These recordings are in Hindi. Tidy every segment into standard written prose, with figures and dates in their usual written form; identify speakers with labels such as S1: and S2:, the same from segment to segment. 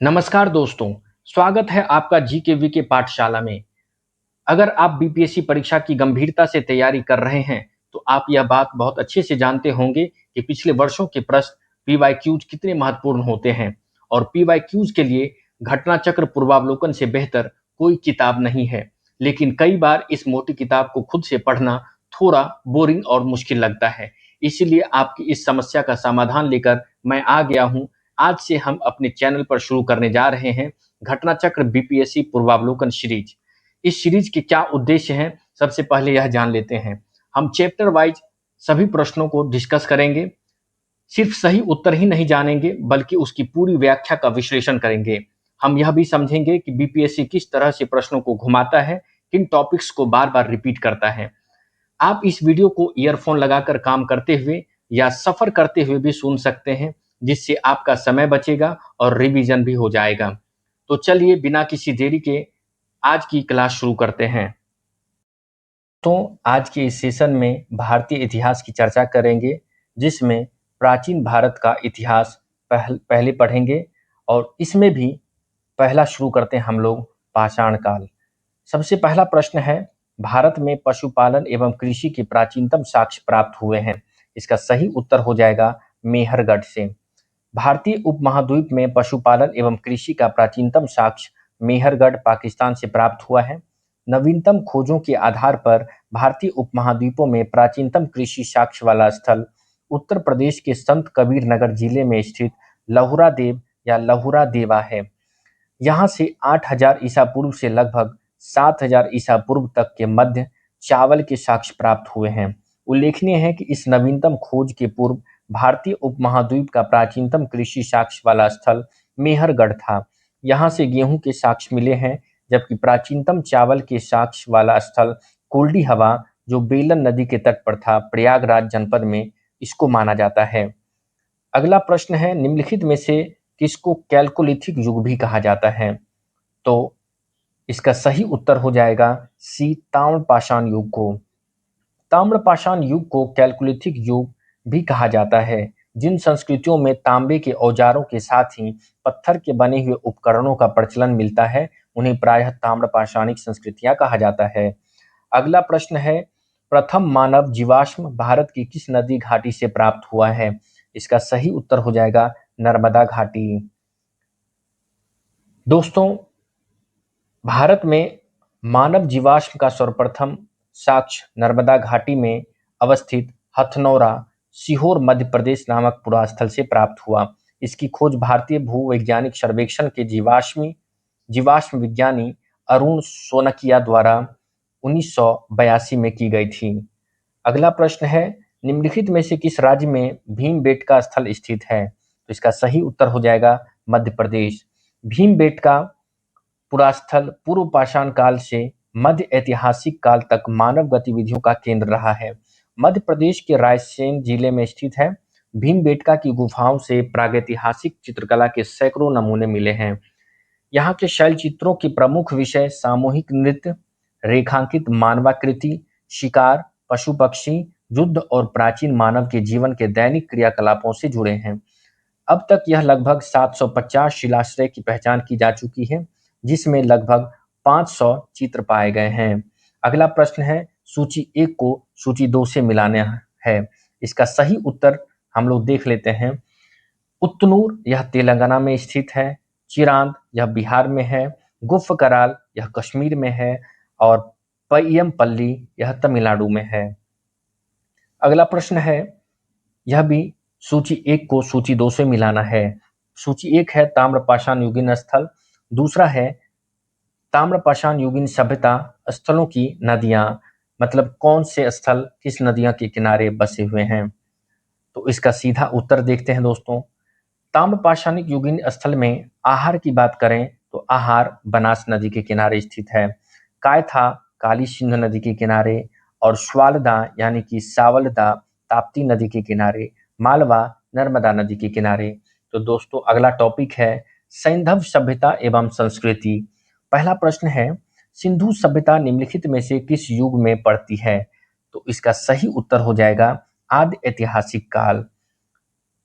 S1: नमस्कार दोस्तों, स्वागत है आपका जीकेवी के पाठशाला में। अगर आप बीपीएससी परीक्षा की गंभीरता से तैयारी कर रहे हैं, तो आप यह बात बहुत अच्छे से जानते होंगे कि पिछले वर्षों के प्रश्न पीवाईक्यूज कितने महत्वपूर्ण होते हैं और पीवाईक्यूज के लिए घटना चक्र पूर्वावलोकन से बेहतर कोई किताब नहीं है। लेकिन कई बार इस मोटी किताब को खुद से पढ़ना थोड़ा बोरिंग और मुश्किल लगता है। इसीलिए आपकी इस समस्या का समाधान लेकर मैं आ गया हूँ। आज से हम अपने चैनल पर शुरू करने जा रहे हैं घटना चक्र बीपीएससी पूर्वावलोकन सीरीज। इस सीरीज के क्या उद्देश्य हैं, सबसे पहले यह जान लेते हैं। हम चैप्टर वाइज सभी प्रश्नों को डिस्कस करेंगे। सिर्फ सही उत्तर ही नहीं जानेंगे, बल्कि उसकी पूरी व्याख्या का विश्लेषण करेंगे। हम यह भी समझेंगे कि बीपीएससी किस तरह से प्रश्नों को घुमाता है, किन टॉपिक्स को बार बार रिपीट करता है। आप इस वीडियो को ईयरफोन लगाकर काम करते हुए या सफर करते हुए भी सुन सकते हैं, जिससे आपका समय बचेगा और रिवीजन भी हो जाएगा। तो चलिए बिना किसी देरी के आज की क्लास शुरू करते हैं। तो आज के इस सेशन में भारतीय इतिहास की चर्चा करेंगे, जिसमें प्राचीन भारत का इतिहास पहले पढ़ेंगे और इसमें भी पहला शुरू करते हैं हम लोग पाषाण काल। सबसे पहला प्रश्न है, भारत में पशुपालन एवं कृषि के प्राचीनतम साक्ष्य प्राप्त हुए हैं। इसका सही उत्तर हो जाएगा मेहरगढ़ से। भारतीय उपमहाद्वीप में पशुपालन एवं कृषि का प्राचीनतम साक्ष्य मेहरगढ़ पाकिस्तान से प्राप्त हुआ है। नवीनतम खोजों के आधार पर भारतीय उपमहाद्वीपों में प्राचीनतम कृषि साक्ष्य वाला स्थल उत्तर प्रदेश के संत कबीर नगर जिले में स्थित लहुरा देव या लहुरा देवा है। यहाँ से 8000 ईसा पूर्व से लगभग 7000 ईसा पूर्व तक के मध्य चावल के साक्ष्य प्राप्त हुए हैं। उल्लेखनीय है कि इस नवीनतम खोज के पूर्व भारतीय उपमहाद्वीप का प्राचीनतम कृषि साक्ष्य वाला स्थल मेहरगढ़ था। यहाँ से गेहूं के साक्ष्य मिले हैं, जबकि प्राचीनतम चावल के साक्ष्य वाला स्थल कुल्डी हवा, जो बेलन नदी के तट पर था, प्रयागराज जनपद में इसको माना जाता है। अगला प्रश्न है, निम्नलिखित में से किसको कैल्कोलिथिक युग भी कहा जाता है? तो इसका सही उत्तर हो जाएगा सी, ताम्रपाषाण युग को। ताम्रपाषाण युग को कैल्कोलिथिक युग भी कहा जाता है। जिन संस्कृतियों में तांबे के औजारों के साथ ही पत्थर के बने हुए उपकरणों का प्रचलन मिलता है, उन्हें प्रायः ताम्रपाषाणिक संस्कृतियां कहा जाता है। अगला प्रश्न है, प्रथम मानव जीवाश्म भारत की किस नदी घाटी से प्राप्त हुआ है? इसका सही उत्तर हो जाएगा नर्मदा घाटी। दोस्तों, भारत में मानव जीवाश्म का सर्वप्रथम साक्ष्य नर्मदा घाटी में अवस्थित हथनौरा, सीहोर, मध्य प्रदेश नामक पुरास्थल से प्राप्त हुआ। इसकी खोज भारतीय भूवैज्ञानिक सर्वेक्षण के जीवाश्म विज्ञानी अरुण सोनकिया द्वारा 1982 में की गई थी। अगला प्रश्न है, निम्नलिखित में से किस राज्य में भीमबेटका स्थल स्थित है? तो इसका सही उत्तर हो जाएगा मध्य प्रदेश। भीमबेटका पुरास्थल पूर्व पाषाण काल से मध्य ऐतिहासिक काल तक मानव गतिविधियों का केंद्र रहा है। मध्य प्रदेश के रायसेन जिले में स्थित है। भीमबेटका की गुफाओं से प्रागैतिहासिक चित्रकला के सैकड़ों नमूने मिले हैं। यहाँ के शैलचित्रों की प्रमुख विषय सामूहिक नृत्य, रेखांकित मानवाकृति, शिकार, पशु पक्षी, युद्ध और प्राचीन मानव के जीवन के दैनिक क्रियाकलापों से जुड़े हैं। अब तक यह लगभग 750 शिलाश्रय की पहचान की जा चुकी है, जिसमें लगभग 500 चित्र पाए गए हैं। अगला प्रश्न है, सूची 1 को सूची 2 से मिलाना है। इसका सही उत्तर हम लोग देख लेते हैं। उतनूर, यह तेलंगाना में स्थित है। चिरांद, यह बिहार में है। गुफ्फकराल, यह कश्मीर में है। और पय्यमपल्ली, यह तमिलनाडु में है। अगला प्रश्न है, यह भी सूची 1 को सूची 2 से मिलाना है। सूची 1 है ताम्रपाषाण युगीन स्थल, दूसरा है ताम्रपाषाण युगीन सभ्यता स्थलों की नदियां, मतलब कौन से स्थल किस नदियां के किनारे बसे हुए हैं। तो इसका सीधा उत्तर देखते हैं दोस्तों। ताम्रपाषाणिक युगीन स्थल में आहार की बात करें तो आहार बनास नदी के किनारे स्थित है। कायथा काली सिंध नदी के किनारे और स्वालदा यानी कि सावलदा ताप्ती नदी के किनारे, मालवा नर्मदा नदी के किनारे। तो दोस्तों, अगला टॉपिक है सैंधव सभ्यता एवं संस्कृति। पहला प्रश्न है, सिंधु सभ्यता निम्नलिखित में से किस युग में पड़ती है? तो इसका सही उत्तर हो जाएगा आदि ऐतिहासिक काल।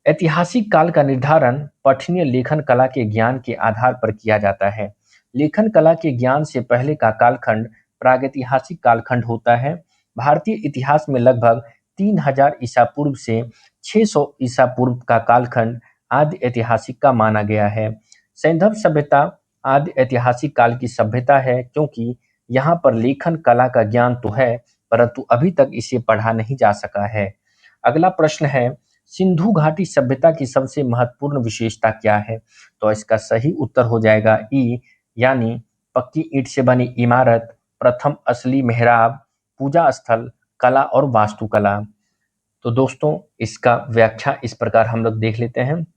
S1: ऐतिहासिक काल का निर्धारण पठनीय लेखन कला के ज्ञान के आधार पर किया जाता है। लेखन कला के ज्ञान से पहले का कालखंड प्रागैतिहासिक कालखंड होता है। भारतीय इतिहास में लगभग 3000 ईसा पूर्व से 600 ईसा पूर्व का कालखंड आदि ऐतिहासिक का माना गया है। सैंधव सभ्यता आदि ऐतिहासिक काल की सभ्यता है, क्योंकि यहाँ पर लेखन कला का ज्ञान तो है, परंतु अभी तक इसे पढ़ा नहीं जा सका है। अगला प्रश्न है, सिंधु घाटी सभ्यता की सबसे महत्वपूर्ण विशेषता क्या है? तो इसका सही उत्तर हो जाएगा ई, यानी पक्की ईंट से बनी इमारत, प्रथम असली मेहराब, पूजा स्थल, कला और वास्तुकला। तो दोस्तों, इसका व्याख्या इस प्रकार हम लोग देख लेते हैं।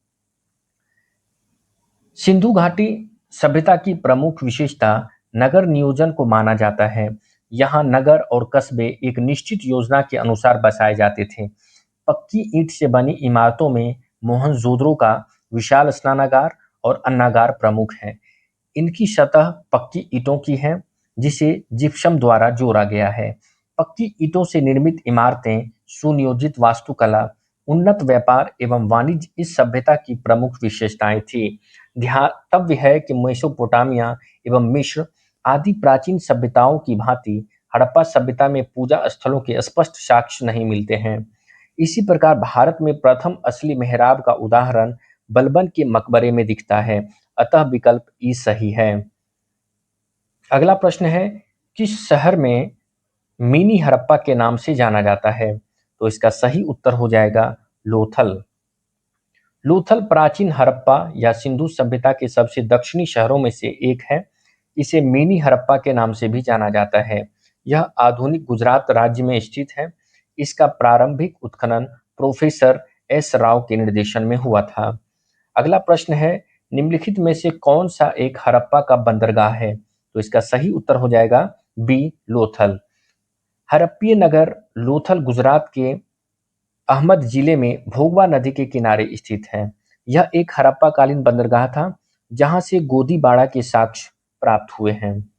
S1: सिंधु घाटी सभ्यता की प्रमुख विशेषता नगर नियोजन को माना जाता है। यहाँ नगर और कस्बे एक निश्चित योजना के अनुसार बसाए जाते थे। पक्की ईंट से बनी इमारतों में मोहनजोदड़ो का विशाल स्नानागार और अन्नागार प्रमुख है। इनकी सतह पक्की ईंटों की है, जिसे जिप्सम द्वारा जोड़ा गया है। पक्की ईंटों से निर्मित इमारतें, सुनियोजित वास्तुकला, उन्नत व्यापार एवं वाणिज्य इस सभ्यता की प्रमुख विशेषताएं थी। ध्यातव्य है कि मेसोपोटामिया एवं मिस्र आदि प्राचीन सभ्यताओं की भांति हड़प्पा सभ्यता में पूजा स्थलों के स्पष्ट साक्ष्य नहीं मिलते हैं। इसी प्रकार भारत में प्रथम असली मेहराब का उदाहरण बलबन के मकबरे में दिखता है, अतः विकल्प ई सही है। अगला प्रश्न है, किस शहर में मिनी हड़प्पा के नाम से जाना जाता है? तो इसका सही उत्तर हो जाएगा लोथल। लोथल प्राचीन हड़प्पा या सिंधु सभ्यता के सबसे दक्षिणी शहरों में से एक है। इसे मिनी हड़प्पा के नाम से भी जाना जाता है। यह आधुनिक गुजरात राज्य में स्थित है। इसका प्रारंभिक उत्खनन प्रोफेसर एस राव के निर्देशन में हुआ था। अगला प्रश्न है, निम्नलिखित में से कौन सा एक हड़प्पा का बंदरगाह है? तो इसका सही उत्तर हो जाएगा बी, लोथल। हड़प्पीय नगर लोथल गुजरात के अहमद जिले में भोगवा नदी के किनारे स्थित है। यह एक हड़प्पा-कालीन बंदरगाह था, जहां से गोदीबाड़ा के साक्ष्य प्राप्त हुए हैं।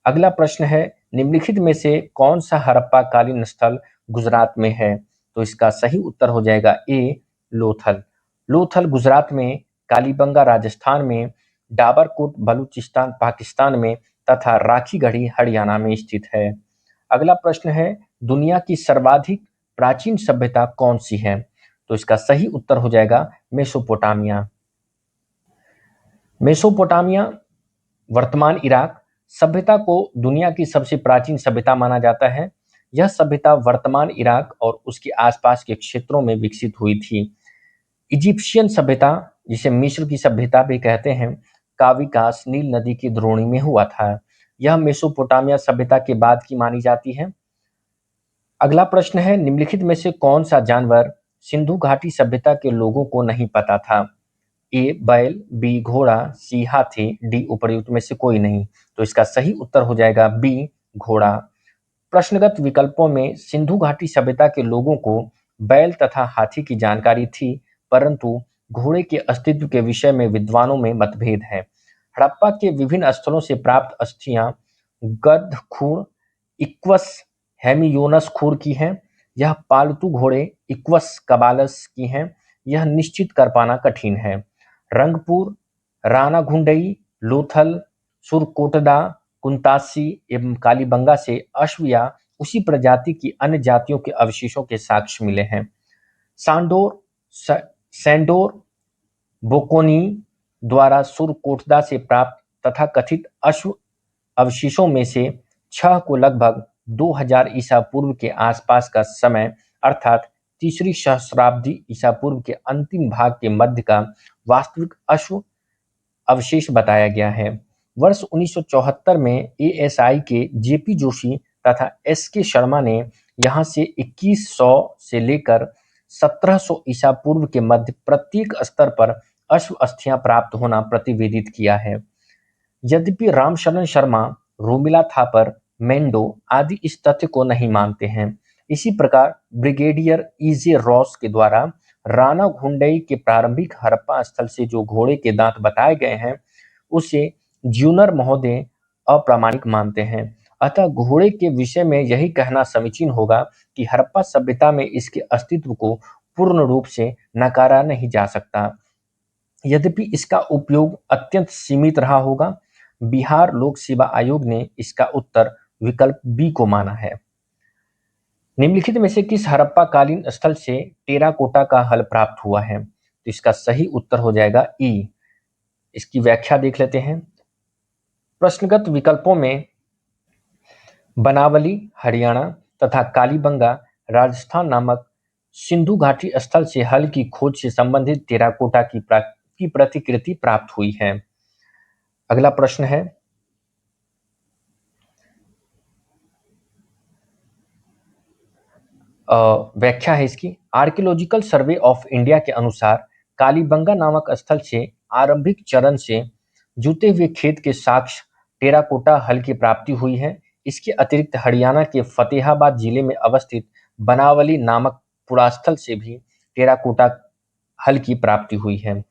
S1: अगला प्रश्न है, निम्नलिखित में से कौन सा हड़प्पा-कालीन स्थल गुजरात में है? तो इसका सही उत्तर हो जाएगा ए, लोथल। लोथल गुजरात में, कालीबंगा राजस्थान में, डाबरकोट बलूचिस्तान पाकिस्तान में तथा राखीगढ़ी हरियाणा में स्थित है। अगला प्रश्न है, दुनिया की सर्वाधिक प्राचीन सभ्यता कौन सी है? तो इसका सही उत्तर हो जाएगा मेसोपोटामिया। मेसोपोटामिया वर्तमान इराक सभ्यता को दुनिया की सबसे प्राचीन सभ्यता माना जाता है। यह सभ्यता वर्तमान इराक और उसके आसपास के क्षेत्रों में विकसित हुई थी। इजिप्शियन सभ्यता, जिसे मिस्र की सभ्यता भी कहते हैं, का विकास नील नदी की द्रोणी में हुआ था। यह मेसोपोटामिया सभ्यता के बाद की मानी जाती है। अगला प्रश्न है, निम्नलिखित में से कौन सा जानवर सिंधु घाटी सभ्यता के लोगों को नहीं पता था? ए, बैल, बी, घोड़ा, सी, हाथी, डी, उपर्युक्त में से कोई नहीं। तो इसका सही उत्तर हो जाएगा बी, घोड़ा। प्रश्नगत विकल्पों में सिंधु घाटी सभ्यता के लोगों को बैल तथा हाथी की जानकारी थी, परंतु घोड़े के अस्तित्व के विषय में विद्वानों में मतभेद है। हड़प्पा के विभिन्न स्थलों से प्राप्त अस्थियां गध खूर इक्वस हेमियोनस खूर की हैं। यह पालतू घोड़े इक्वस कबालस की हैं। यह निश्चित कर पाना कठिन है। रंगपुर, राना घुंडई, लोथल, सुरकोटदा, कुंतासी एवं कालीबंगा से अश्व या उसी प्रजाति की अन्य जातियों के अवशेषों के साक्ष्य मिले हैं। सांडोर सैंडोर बोकोनी द्वारा सुरकोटदा से प्राप्त तथाकथित अश्व अवशेषों में से 6 को लगभग 2000 ईसा पूर्व के आसपास का समय अर्थात तीसरी सहस्राब्दी ईसा पूर्व के अंतिम भाग के मध्य का वास्तविक अश्व अवशेष बताया गया है। वर्ष 1974 में एएसआई के जेपी जोशी तथा एसके शर्मा ने यहां से 2100 से लेकर 1700 ईसा पूर्व के मध्य प्रत्येक स्तर पर अश्व अस्थियां प्राप्त होना प्रतिवेदित किया है। यद्यपि रामशरण शर्मा, रोमिला थापर, मेंडो आदि इस तथ्य को नहीं मानते हैं। इसी प्रकार ब्रिगेडियर ईजे रॉस के द्वारा राणा घुंडई के प्रारंभिक हड़प्पा स्थल से जो घोड़े के दांत बताए गए हैं, उसे ज्यूनर महोदय अप्रामाणिक मानते हैं। अतः घोड़े के विषय में यही कहना समीचीन होगा कि हड़प्पा सभ्यता में इसके अस्तित्व को पूर्ण रूप से नकारा नहीं जा सकता। यद्यपि इसका उपयोग अत्यंत सीमित रहा होगा। बिहार लोक सेवा आयोग ने इसका उत्तर विकल्प बी को माना है। निम्नलिखित में से किस हड़प्पा कालीन स्थल से टेराकोटा का हल प्राप्त हुआ है? तो इसका सही उत्तर हो जाएगा ई। इसकी व्याख्या देख लेते हैं। प्रश्नगत विकल्पों में बनावली हरियाणा तथा कालीबंगा राजस्थान नामक सिंधु घाटी स्थल से हल की खोज से संबंधित टेराकोटा की प्रतिकृति प्राप्त हुई है। अगला प्रश्न है, व्याख्या है इसकी। आर्कियोलॉजिकल सर्वे ऑफ इंडिया के अनुसार कालीबंगा नामक स्थल से आरंभिक चरण से जुते हुए खेत के साक्ष्य टेराकोटा हल की प्राप्ति हुई है। इसके अतिरिक्त हरियाणा के फतेहाबाद जिले में अवस्थित बनावली नामक पुरास्थल से भी टेराकोटा हल की प्राप्ति हुई है।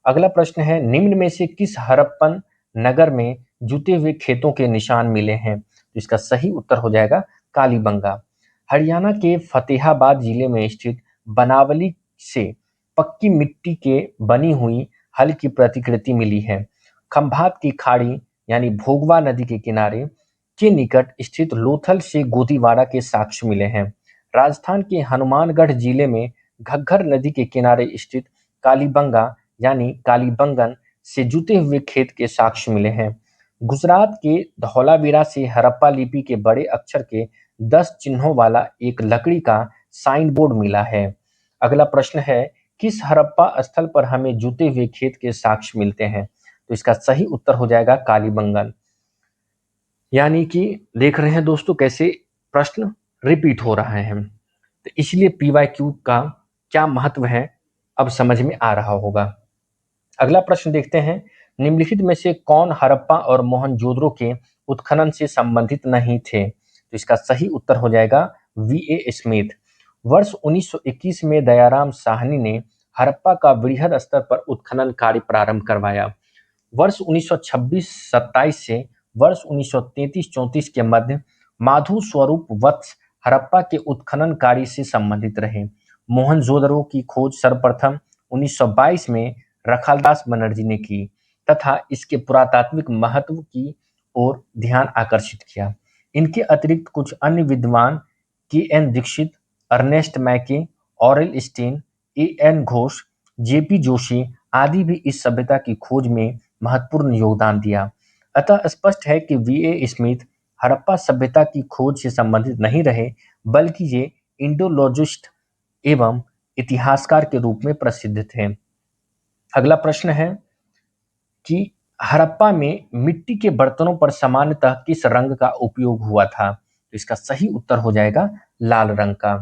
S1: अगला प्रश्न है, निम्न में से किस हड़प्पन नगर में जुते हुए खेतों के निशान मिले हैं? तो इसका सही उत्तर हो जाएगा कालीबंगा। हरियाणा के फतेहाबाद जिले में स्थित बनावली से पक्की मिट्टी के बनी हुई हल की प्रतिकृति मिली है। खंभात की खाड़ी यानी भोगवा नदी के किनारे के निकट स्थित लोथल से गोदीवाड़ा के साक्ष्य मिले हैं। राजस्थान के हनुमानगढ़ जिले में घग्गर नदी के किनारे स्थित कालीबंगा यानी कालीबंगन से जुते हुए खेत के साक्ष्य मिले हैं। गुजरात के धौलावीरा से हड़प्पा लिपि के बड़े अक्षर के 10 चिन्हों वाला एक लकड़ी का साइन बोर्ड मिला है। अगला प्रश्न है, किस हड़प्पा स्थल पर हमें जुते हुए खेत के साक्ष्य मिलते हैं? तो इसका सही उत्तर हो जाएगा कालीबंगन। यानी कि देख रहे हैं दोस्तों कैसे प्रश्न रिपीट हो रहा है, तो इसलिए PYQ का क्या महत्व है अब समझ में आ रहा होगा। अगला प्रश्न देखते हैं, निम्नलिखित में से कौन हड़प्पा और मोहनजोदड़ो के उत्खनन से संबंधित नहीं थे? तो इसका सही उत्तर हो जाएगा VA स्मिथ। वर्ष 1921 में दयाराम साहनी ने हड़प्पा का वृहद स्तर पर उत्खनन कार्य प्रारंभ करवाया। वर्ष 1926-27 से वर्ष 1933-34 के मध्य माधु स्वरूप वत्स हड़प्पा के उत्खनन कार्य से संबंधित रहे। मोहनजोदड़ो की खोज सर्वप्रथम 1922 में रखालदास बनर्जी ने की तथा इसके पुरातात्विक महत्व की ओर ध्यान आकर्षित किया। इनके अतिरिक्त कुछ अन्य विद्वान KN Dikshit, Ernest Mackay, Aurel Stein, AN Ghosh, JP Joshi आदि भी इस सभ्यता की खोज में महत्वपूर्ण योगदान दिया। अतः स्पष्ट है कि VA स्मिथ हड़प्पा सभ्यता की खोज से संबंधित नहीं रहे, बल्कि ये इंडोलॉजिस्ट एवं इतिहासकार के रूप में प्रसिद्ध थे। अगला प्रश्न है कि हड़प्पा में मिट्टी के बर्तनों पर सामान्यतः किस रंग का उपयोग हुआ था? तो इसका सही उत्तर हो जाएगा लाल रंग का।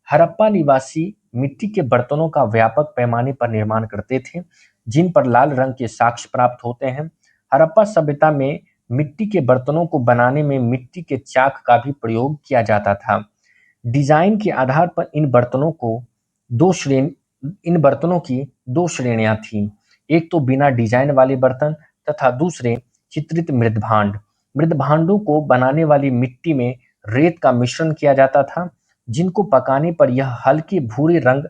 S1: हड़प्पा निवासी मिट्टी के बर्तनों का व्यापक पैमाने पर निर्माण करते थे, जिन पर लाल रंग के साक्ष्य प्राप्त होते हैं। हड़प्पा सभ्यता में मिट्टी के बर्तनों को बनाने में मिट्टी के चाक का भी प्रयोग किया जाता था। डिजाइन के आधार पर इन बर्तनों की दो श्रेणियां थीं। एक तो बिना डिजाइन वाले बर्तन तथा दूसरे चित्रित मृदभांड। मृदभांडों को बनाने वाली मिट्टी में रेत का मिश्रण किया जाता था, जिनको पकाने पर यह हल्के भूरे रंग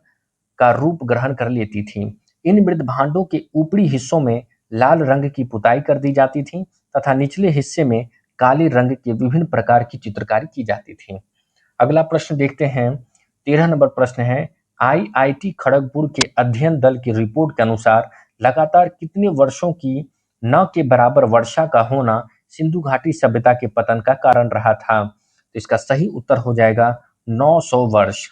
S1: का रूप ग्रहण कर लेती थी। इन मृदभांडों के ऊपरी हिस्सों में लाल रंग की पुताई कर दी जाती थी तथा निचले हिस्से में काले रंग के विभिन्न प्रकार की चित्रकारी की जाती थी। अगला प्रश्न देखते हैं। 13 नंबर प्रश्न है, IIT खड़गपुर के अध्ययन दल की रिपोर्ट के अनुसार लगातार कितने वर्षों की न के बराबर वर्षा का होना सिंधु घाटी सभ्यता के पतन का कारण रहा था? तो इसका सही उत्तर हो जाएगा 900 वर्ष।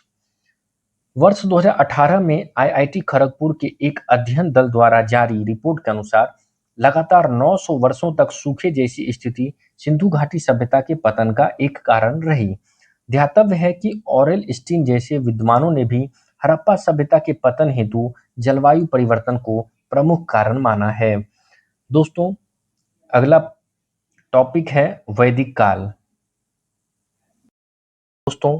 S1: वर्ष 2018 में IIT खड़गपुर के एक अध्ययन दल द्वारा जारी रिपोर्ट के अनुसार लगातार 900 वर्षों तक सूखे जैसी स्थिति सिंधु घाटी सभ्यता के पतन का एक कारण रही। ध्यातव्य है कि ऑरेल स्टीन जैसे विद्वानों ने भी हड़प्पा सभ्यता के पतन हेतु जलवायु परिवर्तन को प्रमुख कारण माना है। दोस्तों, अगला टॉपिक है वैदिक काल। दोस्तों,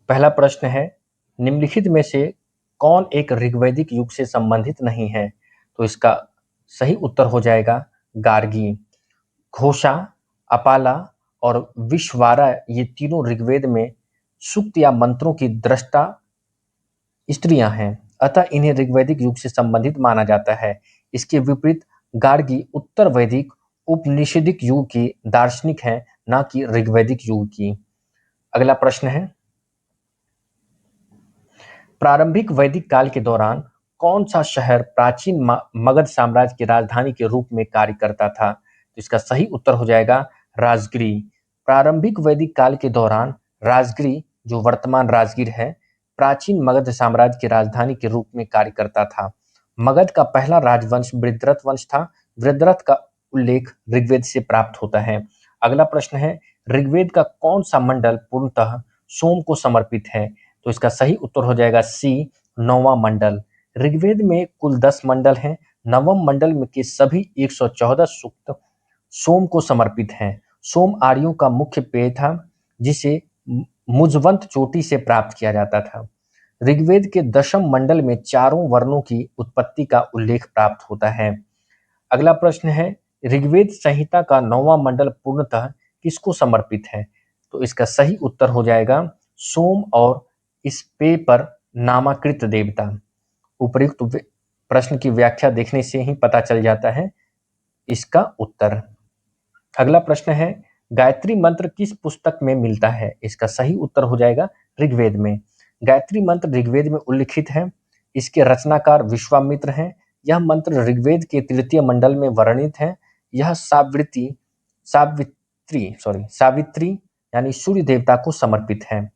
S1: पहला प्रश्न है, निम्नलिखित में से कौन एक ऋग्वैदिक युग से संबंधित नहीं है? तो इसका सही उत्तर हो जाएगा गार्गी। घोषा, अपाला और विश्वारा ये तीनों ऋग्वेद में सूक्त या मंत्रों की दृष्टा स्त्रियां हैं, अतः इन्हें ऋग्वैदिक युग से संबंधित माना जाता है। इसके विपरीत गार्गी उत्तर वैदिक उपनिषदिक युग की दार्शनिक है, न कि ऋग्वैदिक युग की। अगला प्रश्न है, प्रारंभिक वैदिक काल के दौरान कौन सा शहर प्राचीन मगध साम्राज्य की राजधानी के रूप में कार्य करता था? तो इसका सही उत्तर हो जाएगा राजगिरी। प्रारंभिक वैदिक काल के दौरान राजगिरी, जो वर्तमान राजगीर है, प्राचीन मगध साम्राज्य की राजधानी के रूप में कार्य करता था। मगध का पहला राजवंश वृद्धरथ वंश था। वृद्धरथ का उल्लेख ऋग्वेद से प्राप्त होता है। अगला प्रश्न है, ऋग्वेद का कौन सा मंडल पूर्णतः सोम को समर्पित है? तो इसका सही उत्तर हो जाएगा सी, नौवां मंडल। ऋग्वेद में कुल 10 मंडल हैं। नवम मंडल में के सभी 114 सूक्त सोम को समर्पित हैं। सोम आर्यों का मुख्य पेय था, जिसे मुजवंत चोटी से प्राप्त किया जाता था। ऋग्वेद के 10वें मंडल में चारों वर्णों की उत्पत्ति का उल्लेख प्राप्त होता है। अगला प्रश्न है, ऋग्वेद संहिता का 9वां मंडल पूर्णतः किसको समर्पित है? तो इसका सही उत्तर हो जाएगा सोम और इस पेय पर नामाकृत देवता। उपर्युक्त प्रश्न की व्याख्या देखने से ही पता चल जाता है इसका उत्तर। अगला प्रश्न है, गायत्री मंत्र किस पुस्तक में मिलता है? इसका सही उत्तर हो जाएगा ऋग्वेद में। गायत्री मंत्र ऋग्वेद में उल्लिखित है। इसके रचनाकार विश्वामित्र हैं। यह मंत्र ऋग्वेद के 3 मंडल में वर्णित है। यह सावित्री यानी सूर्य देवता को समर्पित है।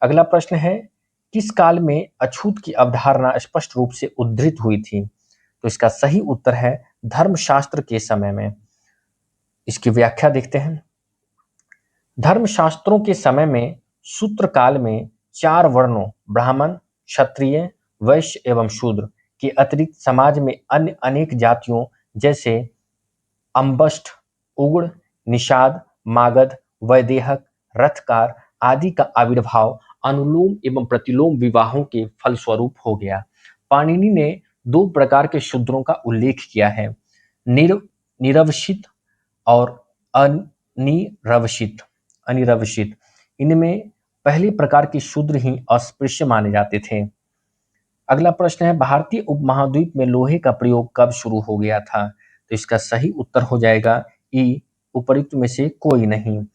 S1: अगला प्रश्न है, किस काल में अछूत की अवधारणा स्पष्ट रूप से उद्धृत हुई थी? तो इसका सही उत्तर है धर्मशास्त्र के समय में। इसकी व्याख्या देखते हैं। धर्मशास्त्रों के समय में सूत्र काल में 4 वर्णों ब्राह्मण, क्षत्रिय, वैश्य एवं शूद्र के अतिरिक्त समाज में अन्य अनेक जातियों जैसे अम्बष्ठ, उग्र, निषाद, मागध, वैदेहक, रथकार आदि का आविर्भाव अनुलोम एवं प्रतिलोम विवाहों के फलस्वरूप हो गया। पाणिनि ने 2 प्रकार के शूद्रों का उल्लेख किया है, निरवशित और अनिरवशित। इनमें पहले प्रकार के शूद्र ही अस्पृश्य माने जाते थे। अगला प्रश्न है, भारतीय उपमहाद्वीप में लोहे का प्रयोग कब शुरू हो गया था? तो इसका सही उत्तर हो जाएगा ई, उपर्युक्त में से कोई नहीं।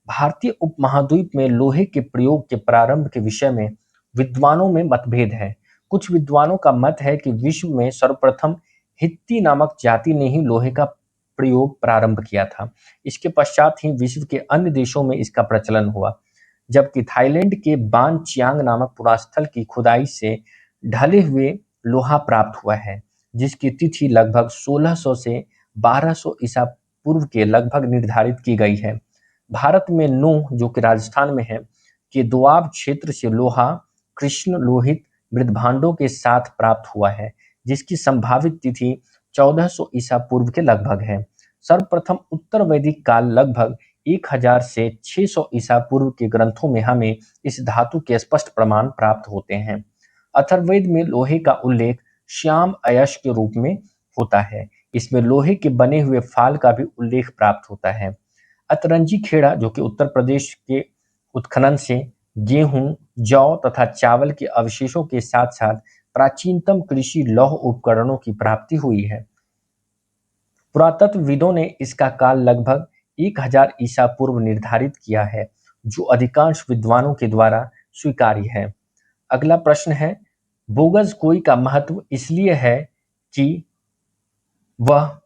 S1: भारतीय उपमहाद्वीप में लोहे के प्रयोग के प्रारंभ के विषय में विद्वानों में मतभेद है। कुछ विद्वानों का मत है कि विश्व में सर्वप्रथम हित्ती नामक जाति ने ही लोहे का प्रयोग प्रारंभ किया था। इसके पश्चात ही विश्व के अन्य देशों में इसका प्रचलन हुआ, जबकि थाईलैंड के बान चियांग नामक पुरास्थल की खुदाई से ढले हुए लोहा प्राप्त हुआ है, जिसकी तिथि लगभग 1600 से 1200 ईसा पूर्व के लगभग निर्धारित की गई है। भारत में नूह, जो कि राजस्थान में है, के दोआब क्षेत्र से लोहा कृष्ण लोहित मृदभांडों के साथ प्राप्त हुआ है, जिसकी संभावित तिथि 1400 ईसा पूर्व के लगभग है। सर्वप्रथम उत्तर वैदिक काल लगभग 1000 से 600 ईसा पूर्व के ग्रंथों में हमें इस धातु के स्पष्ट प्रमाण प्राप्त होते हैं। अथर्ववेद में लोहे का उल्लेख श्याम अयश के रूप में होता है। इसमें लोहे के बने हुए फाल का भी उल्लेख प्राप्त होता है। अतरंजी खेड़ा, जो कि उत्तर प्रदेश के उत्खनन से गेहूं, जौ तथा चावल के अवशेषों के साथ साथ प्राचीनतम कृषि लौह उपकरणों की प्राप्ति हुई है। पुरातत्वविदों ने इसका काल लगभग 1000 ईसा पूर्व निर्धारित किया है, जो अधिकांश विद्वानों के द्वारा स्वीकार्य है। अगला प्रश्न है, बोगस कोई का महत्व इसलिए है कि वह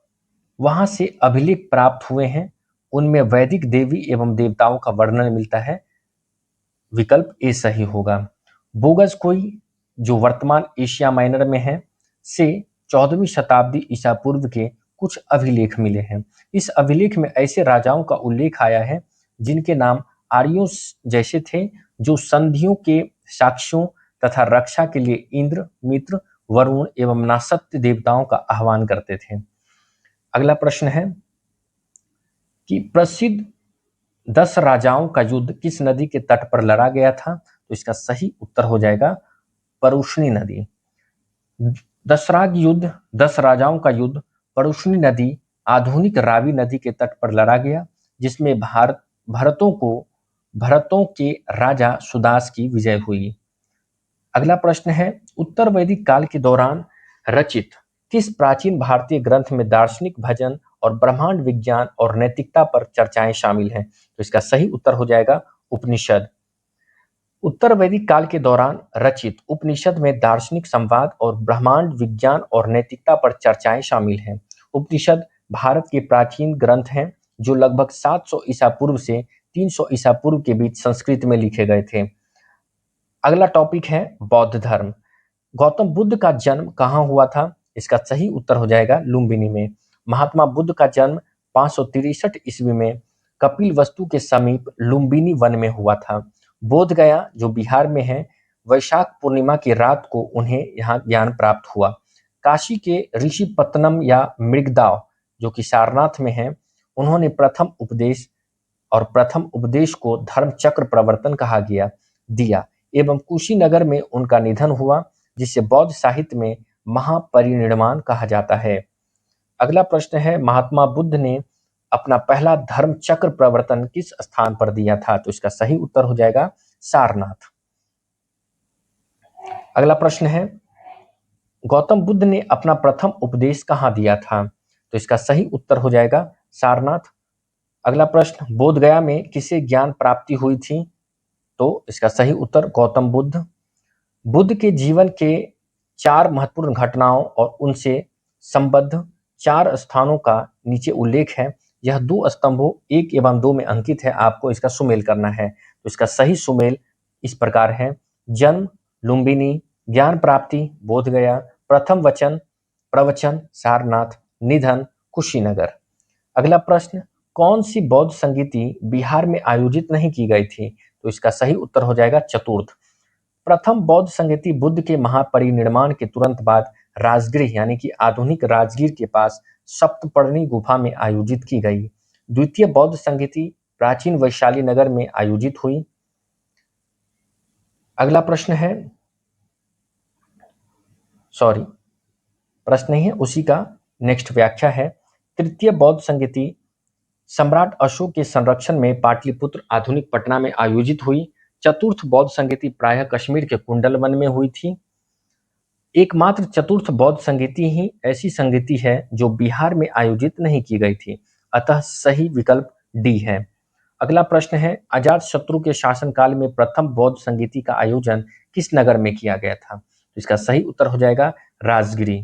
S1: वहां से अभिलेख प्राप्त हुए हैं, उनमें वैदिक देवी एवं देवताओं का वर्णन मिलता है। विकल्प ए सही होगा। बोगस कोई, जो वर्तमान एशिया माइनर में है, से 14वीं शताब्दी ईसा पूर्व के कुछ अभिलेख मिले हैं। इस अभिलेख में ऐसे राजाओं का उल्लेख आया है जिनके नाम आर्यों जैसे थे, जो संधियों के साक्ष्यों तथा रक्षा के लिए इंद्र, मित्र, वरुण एवं नासत्य देवताओं का आह्वान करते थे। अगला प्रश्न है कि प्रसिद्ध 10 राजाओं का युद्ध किस नदी के तट पर लड़ा गया था? तो इसका सही उत्तर हो जाएगा परुष्णी नदी। दशराग युद्ध, 10 राजाओं का युद्ध परुष्णी नदी, आधुनिक रावी नदी के तट पर लड़ा गया, जिसमें भरतों के राजा सुदास की विजय हुई। अगला प्रश्न है, उत्तर वैदिक काल के दौरान रचित किस प्राचीन भारतीय ग्रंथ में दार्शनिक भजन और ब्रह्मांड विज्ञान और नैतिकता पर चर्चाएं शामिल हैं? तो इसका सही उत्तर हो जाएगा उपनिषद। उत्तर वैदिक काल के दौरान रचित उपनिषद में दार्शनिक संवाद और ब्रह्मांड विज्ञान और नैतिकता पर चर्चाएं शामिल हैं। उपनिषद भारत के प्राचीन ग्रंथ हैं जो लगभग 700 ईसा पूर्व से 300 ईसा पूर्व के बीच संस्कृत में लिखे गए थे। अगला टॉपिक है बौद्ध धर्म। गौतम बुद्ध का जन्म कहाँ हुआ था? इसका सही उत्तर हो जाएगा लुम्बिनी में। महात्मा बुद्ध का जन्म 563 ईस्वी में कपिल वस्तु के समीप लुम्बिनी वन में हुआ था। बोध गया जो बिहार में है, वैशाख पूर्णिमा की रात को उन्हें यहाँ ज्ञान प्राप्त हुआ। काशी के ऋषि पत्तनम या मृगदाव जो कि सारनाथ में है, उन्होंने प्रथम उपदेश को धर्म चक्र प्रवर्तन कहा दिया एवं कुशीनगर में उनका निधन हुआ, जिसे बौद्ध साहित्य में महापरिनिर्वाण कहा जाता है। अगला प्रश्न है, महात्मा बुद्ध ने अपना पहला धर्म चक्र प्रवर्तन किस स्थान पर दिया था? तो इसका सही उत्तर हो जाएगा सारनाथ। अगला प्रश्न है, गौतम बुद्ध ने अपना प्रथम उपदेश कहाँ दिया था? तो इसका सही उत्तर हो जाएगा सारनाथ। अगला प्रश्न, बोध गया में किसे ज्ञान प्राप्ति हुई थी? तो इसका सही उत्तर गौतम बुद्ध। बुद्ध के जीवन के 4 महत्वपूर्ण घटनाओं और उनसे संबद्ध 4 स्थानों का नीचे उल्लेख है। यह 2 स्तंभों 1 एवं 2 में अंकित है। आपको इसका सुमेल करना है। तो इसका सही सुमेल इस प्रकार है, जन्म लुम्बिनी, ज्ञान प्राप्ति बोध गया, प्रथम वचन प्रवचन सारनाथ, निधन कुशीनगर। अगला प्रश्न, कौन सी बौद्ध संगीति बिहार में आयोजित नहीं की गई थी? तो इसका सही उत्तर हो जाएगा चतुर्थ। प्रथम बौद्ध संगीति बुद्ध के महापरिनिर्वाण के तुरंत बाद राजगृह यानी कि आधुनिक राजगीर के पास सप्तपर्णी गुफा में आयोजित की गई। द्वितीय बौद्ध संगीति प्राचीन वैशाली नगर में आयोजित हुई। अगला प्रश्न है, प्रश्न नहीं है, उसी का नेक्स्ट व्याख्या है। तृतीय बौद्ध संगीति सम्राट अशोक के संरक्षण में पाटलिपुत्र आधुनिक पटना में आयोजित हुई। चतुर्थ बौद्ध संगीति प्रायः कश्मीर के कुंडल वन में हुई थी। एकमात्र चतुर्थ बौद्ध संगीति ही ऐसी संगीति है जो बिहार में आयोजित नहीं की गई थी, अतः सही विकल्प डी है। अगला प्रश्न है, अजातशत्रु के शासनकाल में प्रथम बौद्ध संगीति का आयोजन किस नगर में किया गया था? तो इसका सही उत्तर हो जाएगा राजगिरी।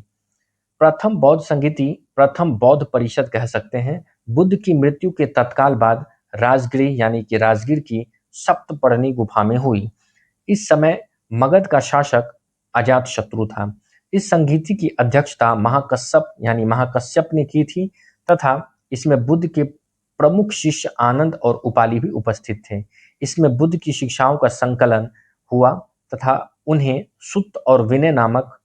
S1: प्रथम बौद्ध संगीति प्रथम बौद्ध परिषद कह सकते हैं, बुद्ध की मृत्यु के तत्काल बाद राजगृह यानी कि राजगीर की सप्तपर्णी गुफा में हुई। इस समय मगध का शासक अजातशत्रु था। इस संगीति की अध्यक्षता महाकश्यप ने की थी तथा इसमें बुद्ध के प्रमुख शिष्य आनंद और उपाली भी उपस्थित थे। इसमें बुद्ध की शिक्षाओं का संकलन हुआ तथा उन्हें सुत्त और विनय नामक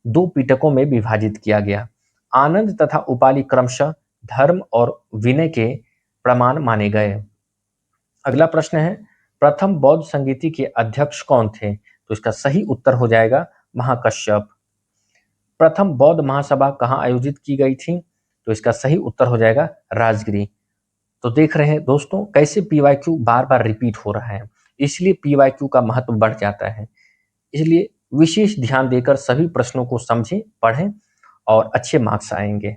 S1: 2 पिटकों में विभाजित किया गया। आनंद तथा उपाली क्रमशः धर्म और विनय के प्रमाण माने गए। अगला प्रश्न है, प्रथम बौद्ध संगीति के अध्यक्ष कौन थे? तो इसका सही उत्तर हो जाएगा महाकश्यप। प्रथम बौद्ध महासभा कहाँ आयोजित की गई थी? तो इसका सही उत्तर हो जाएगा राजगिरी। तो देख रहे हैं दोस्तों कैसे पीवाईक्यू बार बार रिपीट हो रहा है, इसलिए पीवाईक्यू का महत्व बढ़ जाता है। इसलिए विशेष ध्यान देकर सभी प्रश्नों को समझें, पढ़ें और अच्छे मार्क्स आएंगे।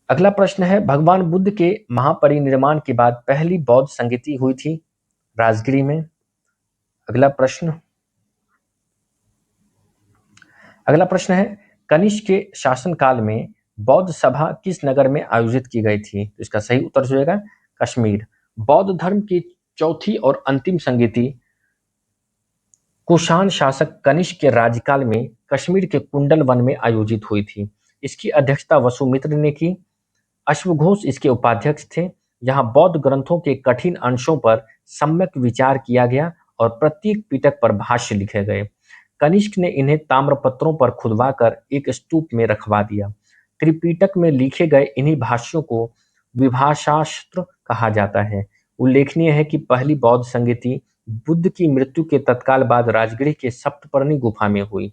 S1: अगला प्रश्न है, भगवान बुद्ध के महापरिनिर्वाण के बाद पहली बौद्ध संगीति हुई थी राजगिरी में। अगला प्रश्न है, कनिष्क के शासनकाल में बौद्ध सभा किस नगर में आयोजित की गई थी? तो इसका सही उत्तर हो जाएगा कश्मीर। बौद्ध धर्म की चौथी और अंतिम संगीति कुषाण शासक कनिष्क के राज्यकाल में कश्मीर के कुंडल वन में आयोजित हुई थी। इसकी अध्यक्षता वसुमित्र ने की। अश्वघोष इसके उपाध्यक्ष थे। यहाँ बौद्ध ग्रंथों के कठिन अंशों पर सम्यक विचार किया गया और प्रत्येक पिटक पर भाष्य लिखे गए। कनिष्क ने इन्हें ताम्रपत्रों पर खुदवाकर एक स्तूप में रखवा दिया। त्रिपिटक में लिखे गए इन्हीं भाष्यों को विभाषास्त्र कहा जाता है। उल्लेखनीय है कि पहली बौद्ध संगीति बुद्ध की मृत्यु के तत्काल बाद राजगृह के सप्तपर्णी गुफा में हुई।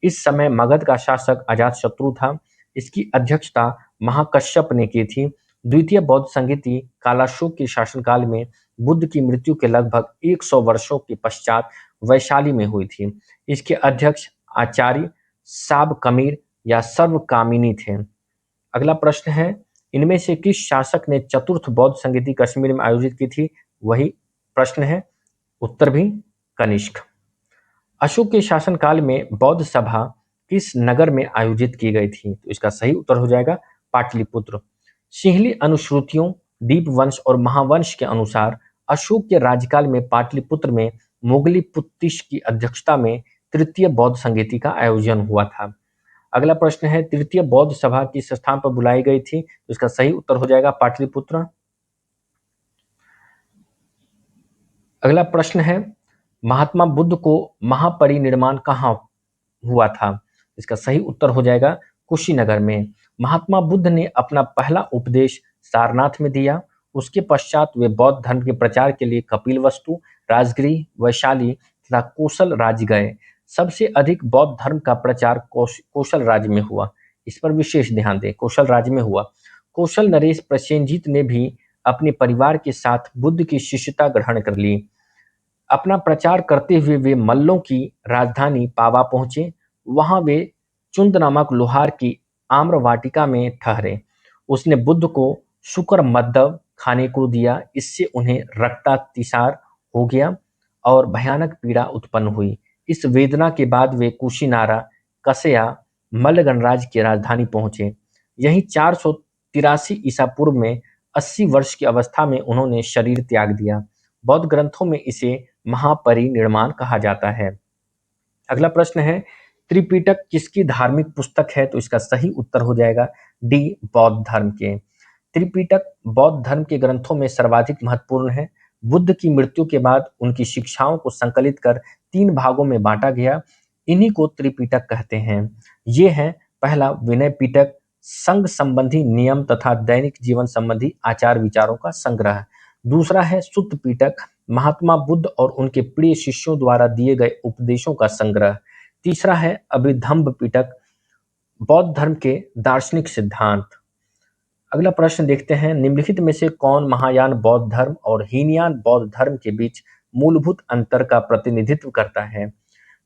S1: इस समय मगध का शासक अजातशत्रु था। इसकी अध्यक्षता महाकश्यप ने की थी। द्वितीय बौद्ध संगीति कालाशोक के शासनकाल में बुद्ध की मृत्यु के लगभग 100 वर्षों के पश्चात वैशाली में हुई थी। इसके अध्यक्ष आचार्य साबकमीर या सर्वकामिनी थे। अगला प्रश्न है, इनमें से किस शासक ने चतुर्थ बौद्ध संगीति कश्मीर में आयोजित की थी? वही प्रश्न है, उत्तर भी कनिष्क। अशोक के शासनकाल में बौद्ध सभा किस नगर में आयोजित की गई थी? तो इसका सही उत्तर हो जाएगा पाटलिपुत्र। सिंहली अनुश्रुतियों, दीपवंश और महावंश के अनुसार अशोक के राज्यकाल में पाटलिपुत्र में मोगलीपुत्तिश की अध्यक्षता में तृतीय बौद्ध संगीति का आयोजन हुआ था। अगला प्रश्न है, तृतीय बौद्ध सभा किस स्थान पर बुलाई गई थी? तो इसका सही उत्तर हो जाएगा पाटलिपुत्र। अगला प्रश्न है, महात्मा बुद्ध को महापरिनिर्वाण कहाँ हुआ था? इसका सही उत्तर हो जाएगा कुशीनगर में। महात्मा बुद्ध ने अपना पहला उपदेश सारनाथ में दिया। उसके पश्चात वे बौद्ध धर्म के प्रचार के लिए कपिलवस्तु, राजगृह, वैशाली तथा कोशल राज्य गए। सबसे अधिक बौद्ध धर्म का प्रचार कौशल राज्य में हुआ। इस पर विशेष ध्यान दें, कौशल राज्य में हुआ। कौशल नरेश प्रसेनजीत ने भी अपने परिवार के साथ बुद्ध की शिष्यता ग्रहण कर ली। अपना प्रचार करते हुए वे मल्लों की राजधानी पावा पहुंचे। वहां वे चुंद नामक लोहार की आम्र वाटिका में ठहरे। उसने बुद्ध को शुकर मद्दव खाने को दिया। इससे उन्हें रक्तातिसार हो गया और भयानक पीड़ा उत्पन्न हुई। इस वेदना के बाद वे कुशीनारा, कसेया, मल्ल गणराज्य की राजधानी पहुंचे। यहीं 483 ईसा पूर्व में 80 वर्ष की अवस्था में उन्होंने शरीर त्याग दिया। बौद्ध ग्रंथों में इसे महापरिनिर्वाण कहा जाता है। अगला प्रश्न है, त्रिपिटक किसकी धार्मिक पुस्तक है? तो इसका सही उत्तर हो जाएगा डी, बौद्ध धर्म के। त्रिपिटक बौद्ध धर्म के ग्रंथों में सर्वाधिक महत्वपूर्ण है। बुद्ध की मृत्यु के बाद उनकी शिक्षाओं को संकलित कर 3 भागों में बांटा गया। इन्हीं को त्रिपिटक कहते हैं। ये है, पहला विनय पिटक, संघ संबंधी नियम तथा दैनिक जीवन संबंधी आचार विचारों का संग्रह। दूसरा है सुत्त पिटक, महात्मा बुद्ध और उनके प्रिय शिष्यों द्वारा दिए गए उपदेशों का संग्रह। तीसरा है अभिधम्ब पिटक, बौद्ध धर्म के दार्शनिक सिद्धांत। अगला प्रश्न देखते हैं, निम्नलिखित में से कौन महायान बौद्ध धर्म और हीनयान बौद्ध धर्म के बीच मूलभूत अंतर का प्रतिनिधित्व करता है?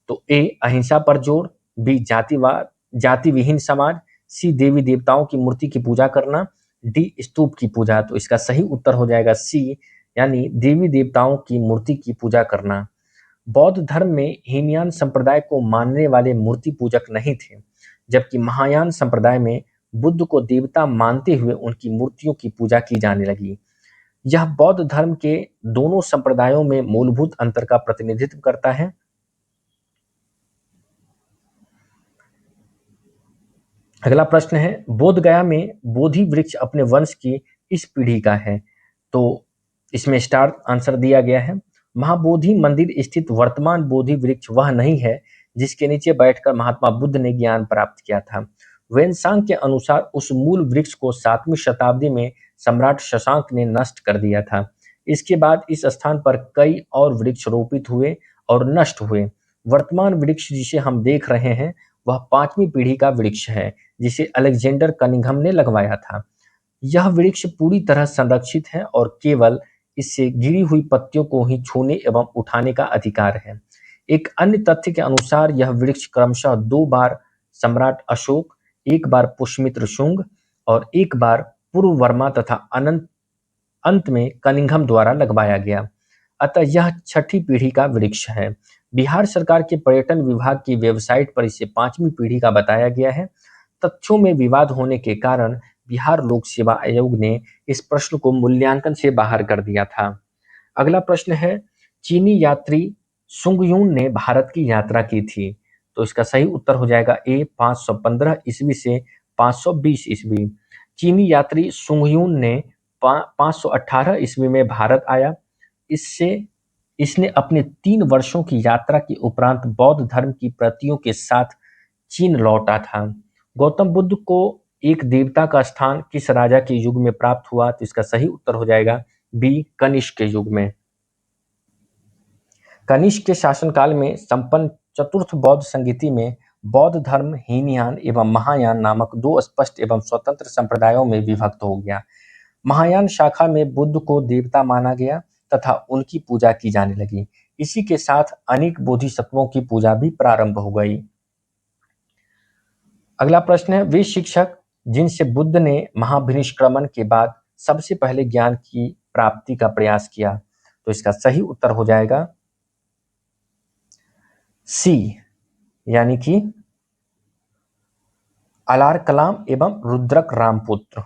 S1: तो ए, अहिंसा पर जोर, बी, जातिवाद, जाति विहीन समाज, सी, देवी देवताओं की मूर्ति की पूजा करना, डी, स्तूप की पूजा। तो इसका सही उत्तर हो जाएगा सी, यानी देवी देवताओं की मूर्ति की पूजा करना। बौद्ध धर्म में हीनयान संप्रदाय को मानने वाले मूर्ति पूजक नहीं थे, जबकि महायान संप्रदाय में बुद्ध को देवता मानते हुए उनकी मूर्तियों की पूजा की जाने लगी। यह बौद्ध धर्म के दोनों संप्रदायों में मूलभूत अंतर का प्रतिनिधित्व करता है। अगला प्रश्न है, बोधगया में बोधि वृक्ष अपने वंश की इस पीढ़ी का है। तो इसमें स्टार आंसर दिया गया है। महाबोधि मंदिर स्थित वर्तमान बोधि वृक्ष वह नहीं है जिसके नीचे बैठकर महात्मा बुद्ध ने ज्ञान प्राप्त किया था। वेनसांग के अनुसार उस मूल वृक्ष को 7वीं शताब्दी में सम्राट शशांक ने नष्ट कर दिया था। इसके बाद इस स्थान पर कई और वृक्ष रोपित हुए और नष्ट हुए। वर्तमान वृक्ष जिसे हम देख रहे हैं वह 5वीं पीढ़ी का वृक्ष है, जिसे अलेक्जेंडर कनिंघम ने लगवाया था। यह वृक्ष पूरी तरह संरक्षित है और केवल इससे गिरी हुई पत्तियों को ही छूने एवं उठाने का अधिकार है। एक अन्य तथ्य के अनुसार यह वृक्ष क्रमशः 2 बार सम्राट अशोक, 1 बार पुष्यमित्र शुंग और 1 बार पुरुवर्मा तथा अंत में कनिंघम द्वारा लगवाया गया। अतः यह 6ठी पीढ़ी का वृक्ष है। बिहार सरकार के पर्यटन विभाग की वेबसाइट पर इसे 5वीं पीढ़ी का बताया गया है। तथ्यों में विवाद होने के कारण बिहार लोक सेवा आयोग ने इस प्रश्न को मूल्यांकन से बाहर कर दिया था। अगला प्रश्न है, चीनी यात्री सुंगयून ने भारत की यात्रा की थी। तो इसका सही उत्तर हो जाएगा ए, 515 ईस्वी से 520 ईस्वी। चीनी यात्री सुंगयून ने 518 ईस्वी में भारत आया। इसने अपने 3 वर्षों की यात्रा के उपरांत बौद्ध धर्म की प्रतियों के साथ चीन लौटा था। गौतम बुद्ध को एक देवता का स्थान किस राजा के युग में प्राप्त हुआ? तो इसका सही उत्तर हो जाएगा बी, कनिष्क के युग में। कनिष्क के शासनकाल में संपन्न चतुर्थ बौद्ध संगीति में बौद्ध धर्म हीनयान एवं महायान नामक 2 स्पष्ट एवं स्वतंत्र संप्रदायों में विभक्त हो गया। महायान शाखा में बुद्ध को देवता माना गया, तथा उनकी पूजा की जाने लगी। इसी के साथ अनेक बोधिसत्वों की पूजा भी प्रारंभ हो गई। अगला प्रश्न है, वे शिक्षक जिनसे बुद्ध ने महाभिनिष्क्रमण के बाद सबसे पहले ज्ञान की प्राप्ति का प्रयास किया। तो इसका सही उत्तर हो जाएगा सी, यानी कि अलार कलाम एवं रुद्रक रामपुत्र।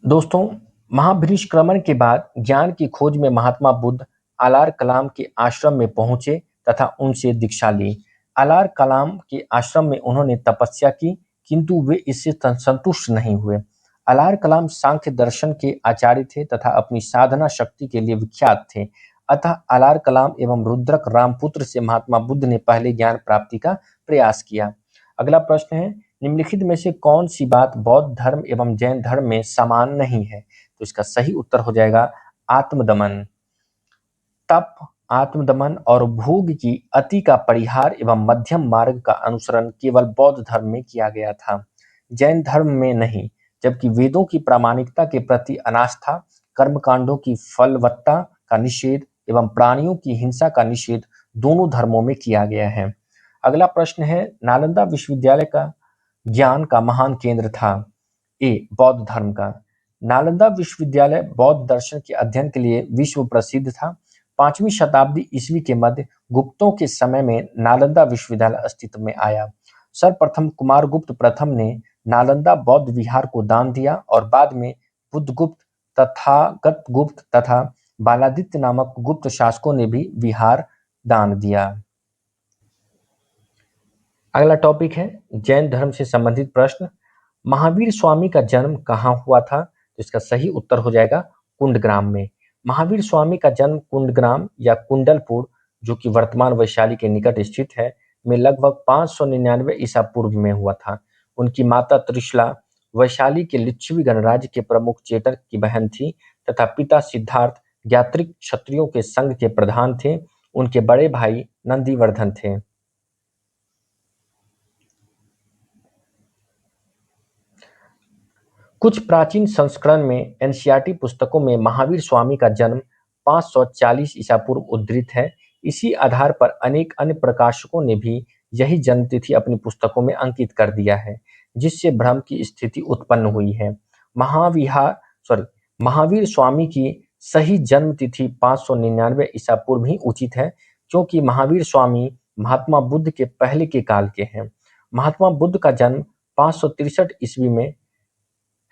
S1: दोस्तों, महाभिनिष्क्रमण के बाद ज्ञान की खोज में महात्मा बुद्ध अलार कलाम के आश्रम में पहुंचे तथा उनसे दीक्षा ली। अलार कलाम के आश्रम में उन्होंने तपस्या की, किंतु वे इससे संतुष्ट नहीं हुए। अलार कलाम सांख्य दर्शन के आचार्य थे तथा अपनी साधना शक्ति के लिए विख्यात थे। अतः अलार कलाम एवं रुद्रक रामपुत्र से महात्मा बुद्ध ने पहले ज्ञान प्राप्ति का प्रयास किया। अगला प्रश्न है, निम्नलिखित में से कौन सी बात बौद्ध धर्म एवं जैन धर्म में समान नहीं है। तो इसका सही उत्तर हो जाएगा आत्मदमन। तप, आत्मदमन और भोग की अति का परिहार एवं मध्यम मार्ग का अनुसरण केवल बौद्ध धर्म में किया गया था, जैन धर्म में नहीं। जबकि वेदों की प्रामाणिकता के प्रति अनास्था, कर्मकांडों की फलवत्ता का निषेध एवं प्राणियों की हिंसा का निषेध दोनों धर्मों में किया गया है। अगला प्रश्न है, नालंदा विश्वविद्यालय का ज्ञान का महान केंद्र था। ए, बौद्ध धर्म का। नालंदा विश्वविद्यालय बौद्ध दर्शन के अध्ययन के लिए विश्व प्रसिद्ध था। 5वीं शताब्दी ईस्वी के मध्य गुप्तों के समय में नालंदा विश्वविद्यालय अस्तित्व में आया। सर्वप्रथम कुमारगुप्त प्रथम ने नालंदा बौद्ध विहार को दान दिया और बाद में बुद्धगुप्त, तथागत गुप्त तथा बालादित्य नामक गुप्त शासकों ने भी विहार दान दिया। अगला टॉपिक है जैन धर्म से संबंधित प्रश्न। महावीर स्वामी का जन्म कहाँ हुआ था। तो इसका सही उत्तर हो जाएगा कुंडग्राम में। महावीर स्वामी का जन्म कुंडग्राम या कुंडलपुर, जो कि वर्तमान वैशाली के निकट स्थित है, में लगभग 599 ईसा पूर्व में हुआ था। उनकी माता त्रिशला वैशाली के लिच्छवी गणराज्य के प्रमुख चेटर की बहन थी तथा पिता सिद्धार्थ ज्ञात्रिक क्षत्रियों के संघ के प्रधान थे। उनके बड़े भाई नंदीवर्धन थे। कुछ प्राचीन संस्करण में एनसीईआरटी पुस्तकों में महावीर स्वामी का जन्म 540 ईसा पूर्व उद्धृत है। इसी आधार पर अनेक अन्य प्रकाशकों ने भी यही जन्म तिथि अपनी पुस्तकों में अंकित कर दिया है, जिससे भ्रम की स्थिति उत्पन्न हुई है। महावीर स्वामी की सही जन्म तिथि 599 ईसा पूर्व ही उचित है, क्योंकि महावीर स्वामी महात्मा बुद्ध के पहले के काल के हैं। महात्मा बुद्ध का जन्म 563 ईस्वी में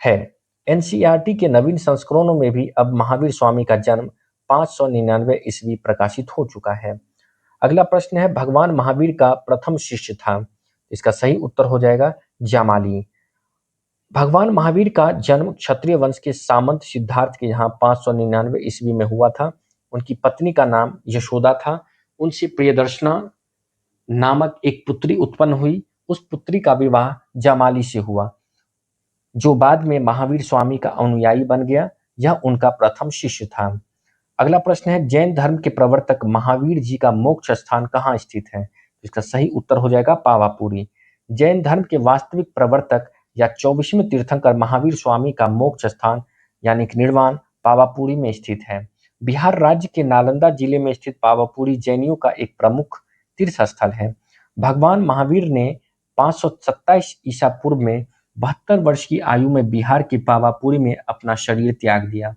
S1: है। एनसीईआरटी के नवीन संस्करणों में भी अब महावीर स्वामी का जन्म 599 ईस्वी प्रकाशित हो चुका है। अगला प्रश्न है, भगवान महावीर का प्रथम शिष्य था। इसका सही उत्तर हो जाएगा जामाली। भगवान महावीर का जन्म क्षत्रिय वंश के सामंत सिद्धार्थ के यहाँ 599 ईस्वी में हुआ था। उनकी पत्नी का नाम यशोदा था। उनसे प्रियदर्शना नामक एक पुत्री उत्पन्न हुई। उस पुत्री का विवाह जामाली से हुआ, जो बाद में महावीर स्वामी का अनुयायी बन गया। यह उनका प्रथम शिष्य था। अगला प्रश्न है, जैन धर्म के प्रवर्तक महावीर जी का मोक्ष स्थान कहाँ स्थित है। इसका सही उत्तर हो जाएगा पावापुरी। जैन धर्म के वास्तविक प्रवर्तक या 24वें तीर्थंकर महावीर स्वामी का मोक्ष स्थान यानी कि निर्वाण पावापुरी में स्थित है। बिहार राज्य के नालंदा जिले में स्थित पावापुरी जैनियों का एक प्रमुख तीर्थ स्थल है। भगवान महावीर ने 527 ईसा पूर्व में 72 वर्ष की आयु में बिहार के पावापुरी में अपना शरीर त्याग दिया।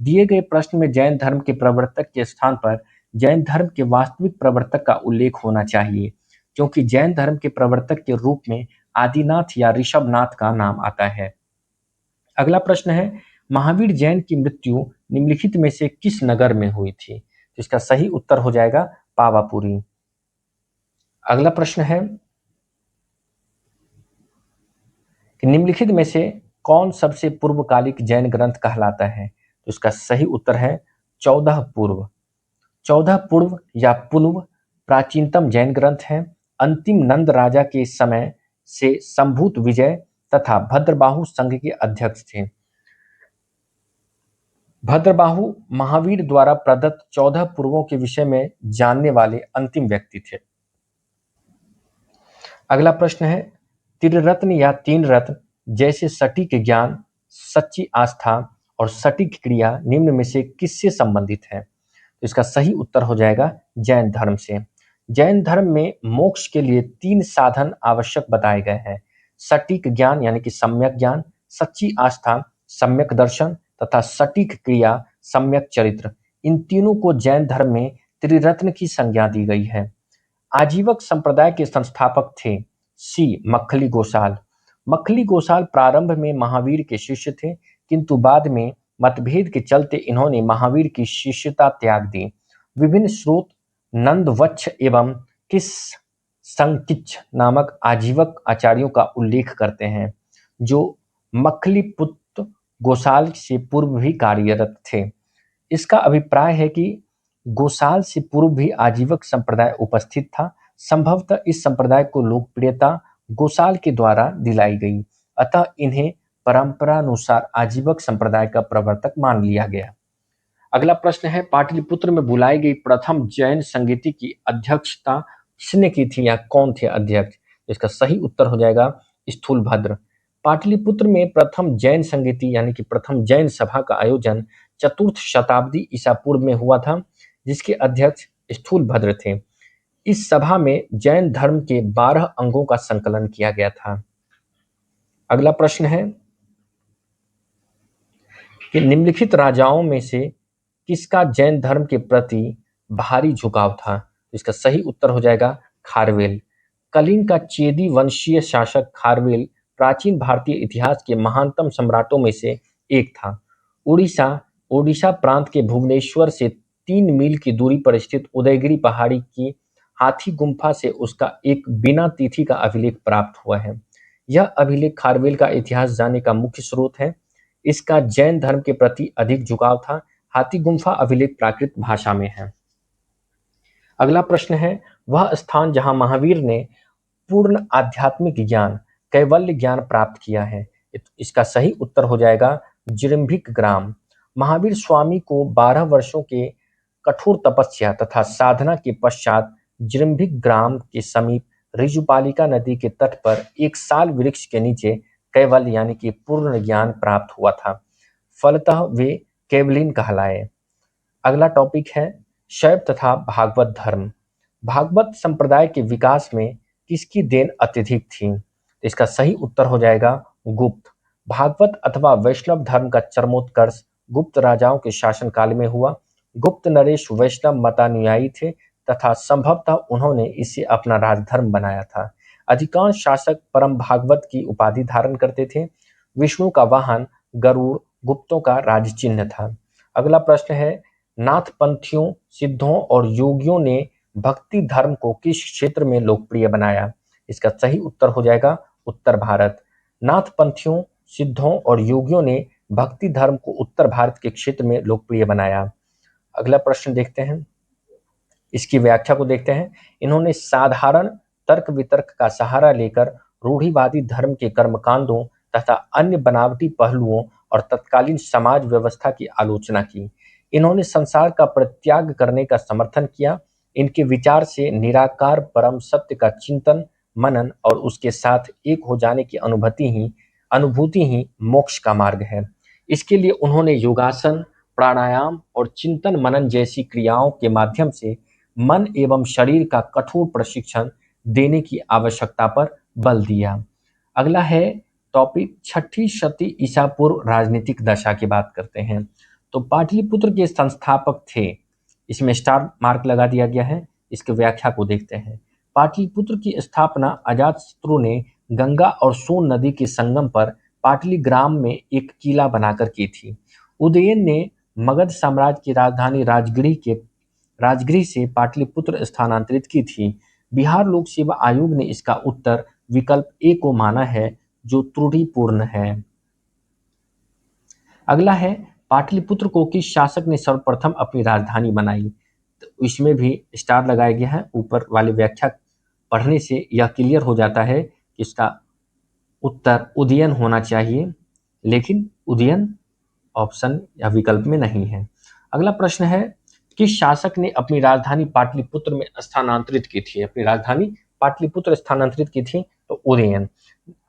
S1: दिए गए प्रश्न में जैन धर्म के प्रवर्तक के स्थान पर जैन धर्म के वास्तविक प्रवर्तक का उल्लेख होना चाहिए, क्योंकि जैन धर्म के प्रवर्तक के रूप में आदिनाथ या ऋषभनाथ का नाम आता है। अगला प्रश्न है, महावीर जैन की मृत्यु निम्नलिखित में से किस नगर में हुई थी। तो इसका सही उत्तर हो जाएगा पावापुरी। अगला प्रश्न है कि निम्नलिखित में से कौन सबसे पूर्वकालिक जैन ग्रंथ कहलाता है। तो इसका सही उत्तर है 14 पूर्व। 14 पूर्व या पूर्व प्राचीनतम जैन ग्रंथ है। अंतिम नंद राजा के समय से संभूत विजय तथा भद्रबाहु संघ के अध्यक्ष थे। भद्रबाहु महावीर द्वारा प्रदत्त 14 पूर्वों के विषय में जानने वाले अंतिम व्यक्ति थे। अगला प्रश्न है, त्रिरत्न या तीन रत्न जैसे सटीक ज्ञान, सच्ची आस्था और सटीक क्रिया निम्न में से किससे संबंधित है? तो इसका सही उत्तर हो जाएगा जैन धर्म से। जैन धर्म में मोक्ष के लिए 3 साधन आवश्यक बताए गए हैं: सटीक ज्ञान यानी कि सम्यक ज्ञान, सच्ची आस्था सम्यक दर्शन तथा सटीक क्रिया सम्यक चरित्र। इन तीनों को जैन धर्म में त्रिरत्न की संज्ञा दी गई है। आजीवक संप्रदाय के संस्थापक थे सी मक्खली गोसाल। मक्खली गोसाल प्रारंभ में महावीर के शिष्य थे, किंतु बाद में मतभेद के चलते इन्होंने महावीर की शिष्यता त्याग दी। विभिन्न स्रोत नंदवच्छ एवं किस संकिच नामक आजीवक आचार्यों का उल्लेख करते हैं, जो मक्खलीपुत्र गोसाल से पूर्व भी कार्यरत थे। इसका अभिप्राय है कि गोसाल से पूर्व भी आजीवक संप्रदाय उपस्थित था। संभवतः इस संप्रदाय को लोकप्रियता गोसाल के द्वारा दिलाई गई, अतः इन्हें परंपरानुसार आजीवक संप्रदाय का प्रवर्तक मान लिया गया। अगला प्रश्न है, पाटलिपुत्र में बुलाई गई प्रथम जैन संगीति की अध्यक्षता किसने की थी या कौन थे अध्यक्ष? इसका सही उत्तर हो जाएगा स्थूलभद्र। पाटलिपुत्र में प्रथम जैन संगीति यानी कि प्रथम जैन सभा का आयोजन चतुर्थ शताब्दी ईसा पूर्व में हुआ था, जिसके अध्यक्ष स्थूलभद्र थे। इस सभा में जैन धर्म के 12 अंगों का संकलन किया गया था। अगला प्रश्न है कि निम्नलिखित राजाओं में से किसका जैन धर्म के प्रति भारी झुकाव था? इसका सही उत्तर हो जाएगा खारवेल। कलिंग का चेदी वंशीय शासक खारवेल प्राचीन भारतीय इतिहास के महानतम सम्राटों में से एक था। ओडिशा प्रांत के भुवनेश्वर से 3 मील की दूरी पर स्थित उदयगिरी पहाड़ी की हाथी गुम्फा से उसका एक बिना तिथि का अभिलेख प्राप्त हुआ है। यह अभिलेख खारवेल का इतिहास जानने का मुख्य स्रोत है। इसका जैन धर्म के प्रति अधिक झुकाव था। हाथी गुम्फा अभिलेख प्राकृत भाषा में है। अगला प्रश्न है, वह स्थान जहां महावीर ने पूर्ण आध्यात्मिक ज्ञान कैवल्य ज्ञान प्राप्त किया है। इसका सही उत्तर हो जाएगा जिरंभिक ग्राम। महावीर स्वामी को 12 वर्षों के कठोर तपस्या तथा साधना के पश्चात जिरंभिक ग्राम के समीप ऋजुपालिका नदी के तट पर एक साल वृक्ष के नीचे कैवल्य यानी कि पूर्ण ज्ञान प्राप्त हुआ था। फलतः वे कैवलिन कहलाए। अगला टॉपिक है शैव तथा भागवत धर्म। भागवत संप्रदाय के विकास में किसकी देन अत्यधिक थी? इसका सही उत्तर हो जाएगा गुप्त। भागवत अथवा वैष्णव धर्म का चरमोत्कर्ष गुप्त राजाओं के शासनकाल में हुआ। गुप्त नरेश वैष्णव मतानुयायी थे तथा संभवतः उन्होंने इसे अपना राजधर्म बनाया था। अधिकांश शासक परम भागवत की उपाधि धारण करते थे। विष्णु का वाहन गरुड़ गुप्तों का राज चिन्ह था। अगला प्रश्न है, नाथपंथियों सिद्धों और योगियों ने भक्ति धर्म को किस क्षेत्र में लोकप्रिय बनाया? इसका सही उत्तर हो जाएगा उत्तर भारत। नाथपंथियों सिद्धों और योगियों ने भक्ति धर्म को उत्तर भारत के क्षेत्र में लोकप्रिय बनाया। अगला प्रश्न देखते हैं, इसकी व्याख्या को देखते हैं। इन्होंने साधारण तर्क वितर्क का सहारा लेकर रूढ़िवादी धर्म के कर्मकांडों तथा अन्य बनावटी पहलुओं और तत्कालीन समाज व्यवस्था की आलोचना की। इन्होंने संसार का परित्याग करने का समर्थन किया। इनके विचार से निराकार परम सत्य का चिंतन मनन और उसके साथ एक हो जाने की अनुभूति ही मोक्ष का मार्ग है। इसके लिए उन्होंने योगासन प्राणायाम और चिंतन मनन जैसी क्रियाओं के माध्यम से मन एवं शरीर का कठोर प्रशिक्षण देने की आवश्यकता पर बल दिया। अगला है टॉपिक 6ठी शती ईसा पूर्व राजनीतिक दशा की बात करते हैं। तो पाटलिपुत्र के संस्थापक थे, इसमें स्टार मार्क लगा दिया गया है। इसकी व्याख्या को देखते हैं। पाटलिपुत्र की स्थापना अजातशत्रु ने गंगा और सोन नदी के संगम पर पाटली ग्राम में एक किला बनाकर की थी। उदयन ने मगध साम्राज्य की राजधानी राजगृह से पाटलिपुत्र स्थानांतरित की थी। बिहार लोक सेवा आयोग ने इसका उत्तर विकल्प ए को माना है, जो त्रुटिपूर्ण है। अगला है, पाटलिपुत्र को किस शासक ने सर्वप्रथम अपनी राजधानी बनाई? तो इसमें भी स्टार लगाया गया है। ऊपर वाली व्याख्या पढ़ने से यह क्लियर हो जाता है कि इसका उत्तर उदयन होना चाहिए, लेकिन उदयन ऑप्शन या विकल्प में नहीं है। अगला प्रश्न है, किस शासक ने अपनी राजधानी पाटलिपुत्र में स्थानांतरित की थी? अपनी राजधानी पाटलिपुत्र स्थानांतरित की थी तो उदयन।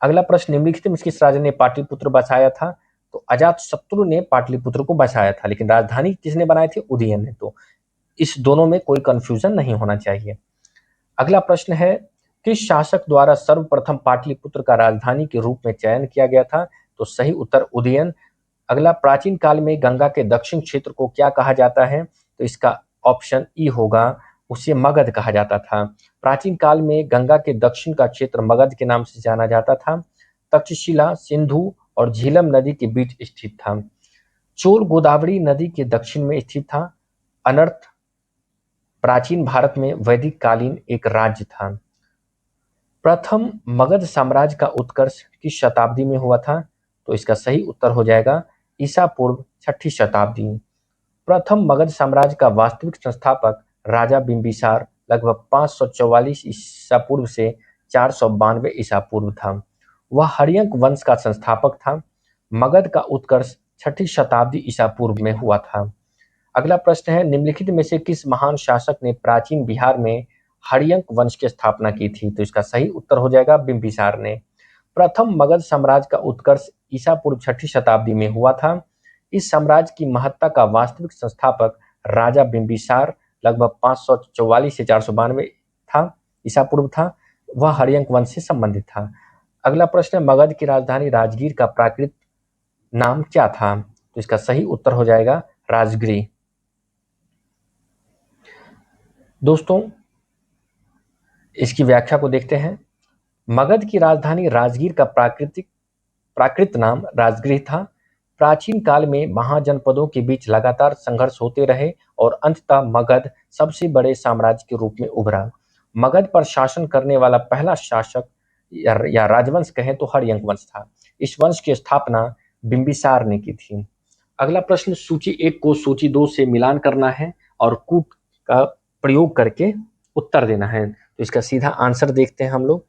S1: अगला प्रश्न, निम्नलिखित में किस राजा ने पाटलिपुत्र बसाया था? तो अजातशत्रु ने पाटलिपुत्र को बसाया था, लेकिन राजधानी किसने बनाए थे? उदयन ने। तो इस दोनों में कोई कंफ्यूजन नहीं होना चाहिए। अगला प्रश्न है, किस शासक द्वारा सर्वप्रथम पाटलिपुत्र का राजधानी के रूप में चयन किया गया था? तो सही उत्तर उदयन। अगला, प्राचीन काल में गंगा के दक्षिण क्षेत्र को क्या कहा जाता है? तो इसका ऑप्शन ई होगा, उसे मगध कहा जाता था। प्राचीन काल में गंगा के दक्षिण का क्षेत्र मगध के नाम से जाना जाता था। तक्षशिला सिंधु और झीलम नदी के बीच स्थित था। चोल गोदावरी नदी के दक्षिण में स्थित था। अनर्थ प्राचीन भारत में वैदिक कालीन एक राज्य था। प्रथम मगध साम्राज्य का उत्कर्ष किस शताब्दी में हुआ था? तो इसका सही उत्तर हो जाएगा ईसा पूर्व 6ठी शताब्दी। प्रथम मगध साम्राज्य का वास्तविक संस्थापक राजा बिंबिसार लगभग 544 ईसा पूर्व से 492 ईसा पूर्व था। वह हर्यंक वंश का संस्थापक था। मगध का उत्कर्ष 6ठी शताब्दी ईसा पूर्व में हुआ था। अगला प्रश्न है, निम्नलिखित में से किस महान शासक ने प्राचीन बिहार में हर्यंक वंश की स्थापना की थी? तो इसका सही उत्तर हो जाएगा बिंबिसार ने। प्रथम मगध साम्राज्य का उत्कर्ष ईसा पूर्व 6ठी शताब्दी में हुआ था। इस साम्राज्य की महत्ता का वास्तविक संस्थापक राजा बिंबिसार लगभग 544 से 492 था ईसा पूर्व था। वह हर्यंक वंश से संबंधित था। अगला प्रश्न है, मगध की राजधानी राजगीर का प्राकृत नाम क्या था? तो इसका सही उत्तर हो जाएगा राजगिरी। दोस्तों, इसकी व्याख्या को देखते हैं। मगध की राजधानी राजगीर का प्राकृत नाम राजगृह था। प्राचीन काल में महाजनपदों के बीच लगातार संघर्ष होते रहे और अंततः मगध सबसे बड़े साम्राज्य के रूप में उभरा। मगध पर शासन करने वाला पहला शासक या राजवंश कहें तो हर्यंक वंश था। इस वंश की स्थापना बिंबिसार ने की थी। अगला प्रश्न, सूची 1 को सूची 2 से मिलान करना है और कूट का प्रयोग करके उत्तर देना है। तो इसका सीधा आंसर देखते हैं हम लोग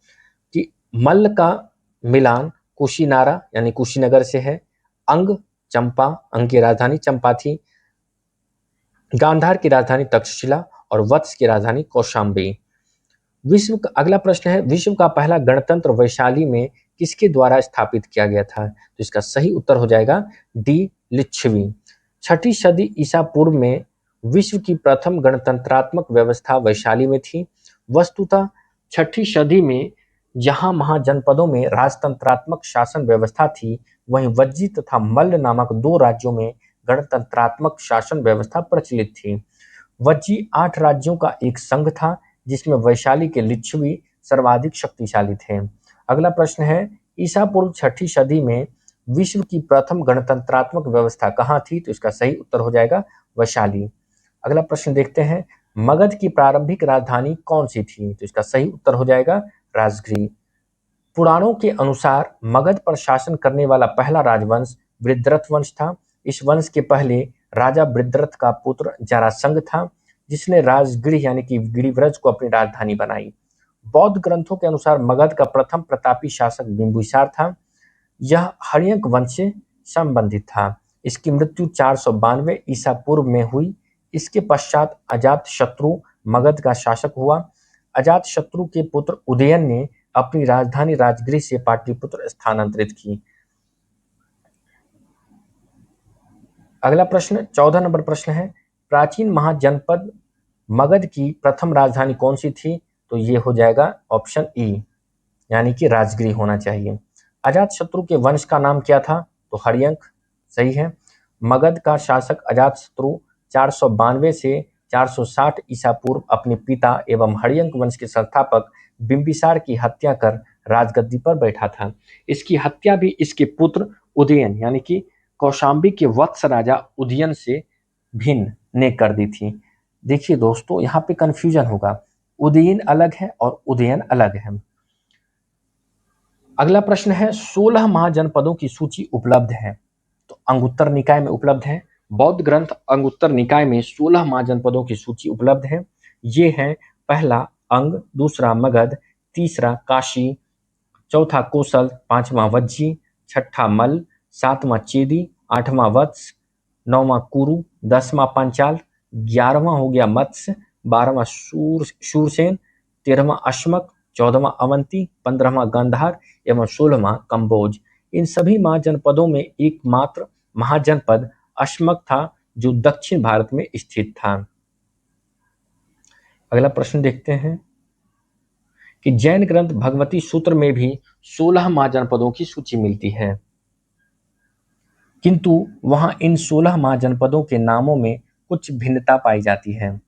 S1: कि मल्ल का मिलान कुशीनारा यानी कुशीनगर से है। अंग चंपा, अंग की राजधानी चंपा थी। गांधार की राजधानी तक्षशिला और वत्स की राजधानी कौशाम्बी। अगला प्रश्न है, विश्व का पहला गणतंत्र वैशाली में किसके द्वारा स्थापित किया गया था? तो इसका सही उत्तर हो जाएगा डी लिच्छवी। 6ठी सदी ईसा पूर्व में विश्व की प्रथम गणतंत्रात्मक व्यवस्था वैशाली में थी। वस्तुतः 6ठी सदी में जहां महाजनपदों में राजतंत्रात्मक शासन व्यवस्था थी, वहीं वज्जी तथा मल्ल नामक 2 राज्यों में गणतंत्रात्मक शासन व्यवस्था प्रचलित थी। वज्जी 8 राज्यों का एक संघ था, जिसमें वैशाली के लिच्छवी सर्वाधिक शक्तिशाली थे। अगला प्रश्न है, ईसा पूर्व 6ठी सदी में विश्व की प्रथम गणतंत्रात्मक व्यवस्था कहाँ थी? तो इसका सही उत्तर हो जाएगा वैशाली। अगला प्रश्न देखते हैं, मगध की प्रारंभिक राजधानी कौन सी थी? तो इसका सही उत्तर हो जाएगा राजगिरी। पुराणों के अनुसार मगध पर शासन करने वाला पहला राजवंश वृद्धरथ वंश था। इस वंश के पहले राजा वृद्धरथ का पुत्र जरासंध था, जिसने राजगृह यानी कि गिरिव्रज को अपनी राजधानी बनाई। बौद्ध ग्रंथों के अनुसार मगध का प्रथम प्रतापी शासक बिंबिसार था। यह हर्यंक वंश से संबंधित था। इसकी मृत्यु 492 ईसा पूर्व में हुई। इसके पश्चात अजातशत्रु मगध का शासक हुआ। अजातशत्रु के पुत्र उदयन ने अपनी राजधानी राजगृह से पाटलिपुत्र स्थानांतरित की। अगला प्रश्न 14 नंबर प्रश्न है, प्राचीन महाजनपद मगध की प्रथम राजधानी कौन सी थी? तो ये हो जाएगा ऑप्शन ई, यानी कि राजगिरी होना चाहिए। अजातशत्रु के वंश का नाम क्या था? तो हर्यंक सही है। मगध का शासक अजातशत्रु 492 से 460 ईसा पूर्व अपने पिता एवं हर्यंक वंश के संस्थापक बिंबिसार की हत्या कर राजगद्दी पर बैठा था। इसकी हत्या भी इसके पुत्र उदयन यानी कि कौशाम्बी के वत्स राजा उदयन से भिन्न ने कर दी थी। देखिए दोस्तों, यहाँ पे कंफ्यूजन होगा, उदयन अलग है और उदयन अलग है। अगला प्रश्न है, 16 महाजनपदों की सूची उपलब्ध है। तो अंगुत्तर निकाय में उपलब्ध है। बौद्ध ग्रंथ अंगुत्तर निकाय में 16 महाजनपदों की सूची उपलब्ध है। ये है, पहला अंग, दूसरा मगध, तीसरा काशी, चौथा कोसल, पांचवा वज्जी, छठा मल्ल, सातवां चेदी, आठवां वत्स, नौवां कुरु, 10वां पांचाल, 11वां हो गया मत्स्य, 12वां शूरसेन, 13वां अश्मक, 14वां अवंती, 15वां गांधार एवं 16वां कंबोज। इन सभी महाजनपदों में एकमात्र महाजनपद अशमक था जो दक्षिण भारत में स्थित था। अगला प्रश्न देखते हैं कि जैन ग्रंथ भगवती सूत्र में भी 16 महाजनपदों की सूची मिलती है, किंतु वहां इन 16 महाजनपदों के नामों में कुछ भिन्नता पाई जाती है।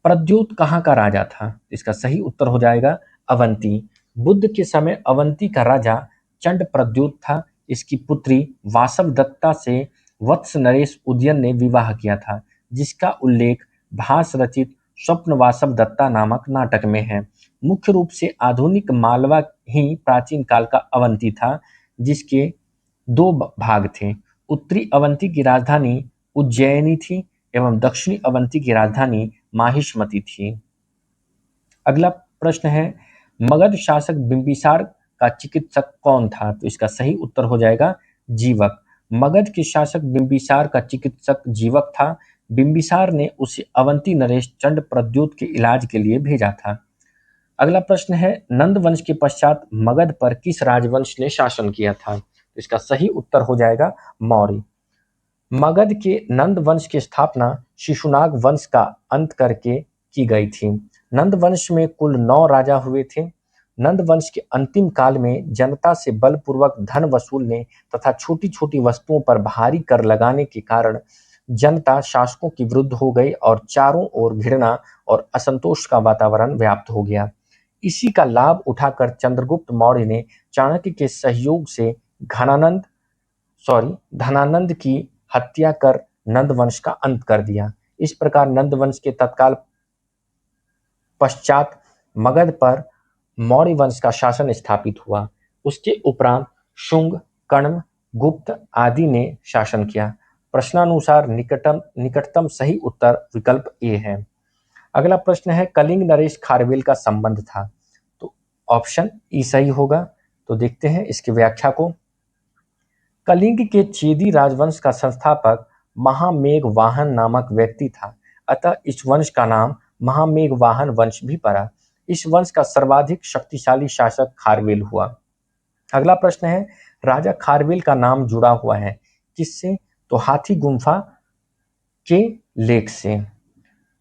S1: प्रद्योत कहाँ का राजा था? इसका सही उत्तर हो जाएगा अवंती। बुद्ध के समय अवंती का राजा चंड प्रद्योत था। इसकी पुत्री वासव दत्ता से वत्स नरेश उदयन ने विवाह किया था, जिसका उल्लेख भास रचित स्वप्न वासव दत्ता नामक नाटक में है। मुख्य रूप से आधुनिक मालवा ही प्राचीन काल का अवंती था, जिसके दो भाग थे। उत्तरी अवंती की राजधानी उज्जैनी थी एवं दक्षिणी अवंती की राजधानी माहिष्मती थी। अगला प्रश्न है, मगध शासक बिंबिसार का चिकित्सक कौन था? तो इसका सही उत्तर हो जाएगा जीवक। मगध के शासक बिंबिसार का चिकित्सक जीवक था। बिंबिसार ने उसे अवंती नरेश चंड प्रद्योत के इलाज के लिए भेजा था। अगला प्रश्न है, नंद वंश के पश्चात मगध पर किस राजवंश ने शासन किया था? तो इसका सही उत्तर हो जाएगा मौर्य। मगध के नंद वंश की स्थापना शिशुनाग वंश का अंत करके की गई थी। नंद वंश में कुल 9 राजा हुए थे। नंद वंश के अंतिम काल में जनता से बलपूर्वक धन वसूलने तथा छोटी छोटी वस्तुओं पर भारी कर लगाने के कारण जनता शासकों के विरुद्ध हो गई और चारों ओर घृणा और असंतोष का वातावरण व्याप्त हो गया। इसी का लाभ उठाकर चंद्रगुप्त मौर्य ने चाणक्य के सहयोग से धनानंद की हत्या कर नंद वंश का अंत कर दिया। इस प्रकार नंद वंश के तत्काल पश्चात मगध पर मौर्य वंश का शासन स्थापित हुआ। उसके उपरांत शुंग, कण्व, गुप्त आदि ने शासन किया। प्रश्नानुसार निकटतम सही उत्तर विकल्प ए है। अगला प्रश्न है, कलिंग नरेश खारवेल का संबंध था? तो ऑप्शन ई सही होगा। तो देखते हैं इसकी व्याख्या को। कलिंग के चेदी राजवंश का संस्थापक महामेघवाहन नामक व्यक्ति था, अतः इस वंश का नाम महामेघवाहन वंश भी पड़ा। इस वंश का सर्वाधिक शक्तिशाली शासक खारवेल हुआ। अगला प्रश्न है, राजा खारवेल का नाम जुड़ा हुआ है किससे? तो हाथी गुम्फा के लेख से।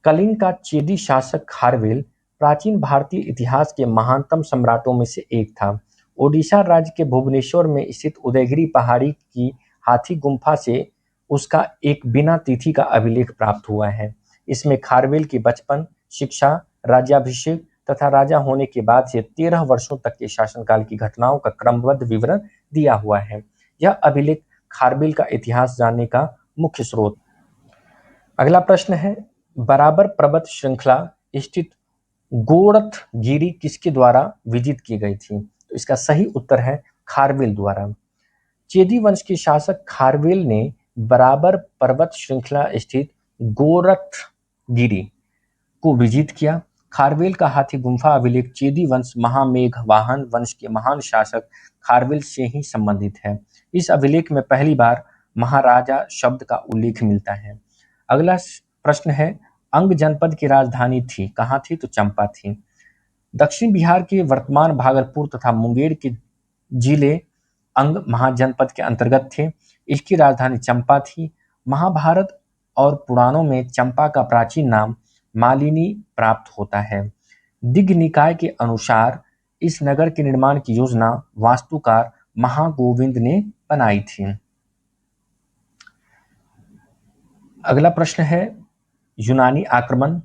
S1: कलिंग का चेदी शासक खारवेल प्राचीन भारतीय इतिहास के महानतम सम्राटों में से एक था। ओडिशा राज्य के भुवनेश्वर में स्थित उदयगिरी पहाड़ी की हाथी गुम्फा से उसका एक बिना तिथि का अभिलेख प्राप्त हुआ है। इसमें खारवेल की बचपन, शिक्षा, राज्याभिषेक तथा राजा होने के बाद से 13 वर्षों तक के शासनकाल की घटनाओं का क्रमबद्ध विवरण दिया हुआ है। यह अभिलेख खारवेल का इतिहास जानने का मुख्य स्रोत। अगला प्रश्न है, बराबर पर्वत श्रृंखला स्थित गोरखगिरी किसके द्वारा विजित की गई थी? तो इसका सही उत्तर है खारवेल द्वारा। चेदी वंश के शासक खारवेल ने बराबर पर्वत श्रृंखला स्थित गोरखगिरी को विजित किया। खारवेल का हाथी गुम्फा अभिलेख चेदी वंश महामेघवाहन वंश के महान शासक खारवेल से ही संबंधित है। इस अभिलेख में पहली बार महाराजा शब्द का उल्लेख मिलता है। अगला प्रश्न है, अंग जनपद की राजधानी थी, कहाँ थी? तो चंपा थी। दक्षिण बिहार के वर्तमान भागलपुर तथा मुंगेर के जिले अंग महाजनपद के अंतर्गत थे। इसकी राजधानी चंपा थी। महाभारत और पुराणों में चंपा का प्राचीन नाम मालिनी प्राप्त होता है। दिग्ग निकाय के अनुसार इस नगर के निर्माण की योजना वास्तुकार महागोविंद ने बनाई थी। अगला प्रश्न है, यूनानी आक्रमण।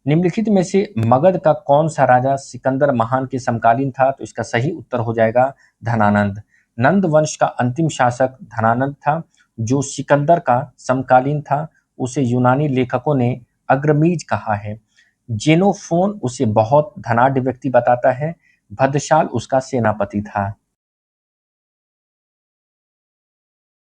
S1: निम्नलिखित में से मगध का कौन सा राजा सिकंदर महान के समकालीन था? तो इसका सही उत्तर हो जाएगा धनानंद। नंद वंश का अंतिम शासक धनानंद था, जो सिकंदर का समकालीन था। उसे यूनानी लेखकों ने अग्रमीज कहा है। जेनोफोन उसे बहुत धनाढ्य व्यक्ति बताता है। भद्रशाल उसका सेनापति था।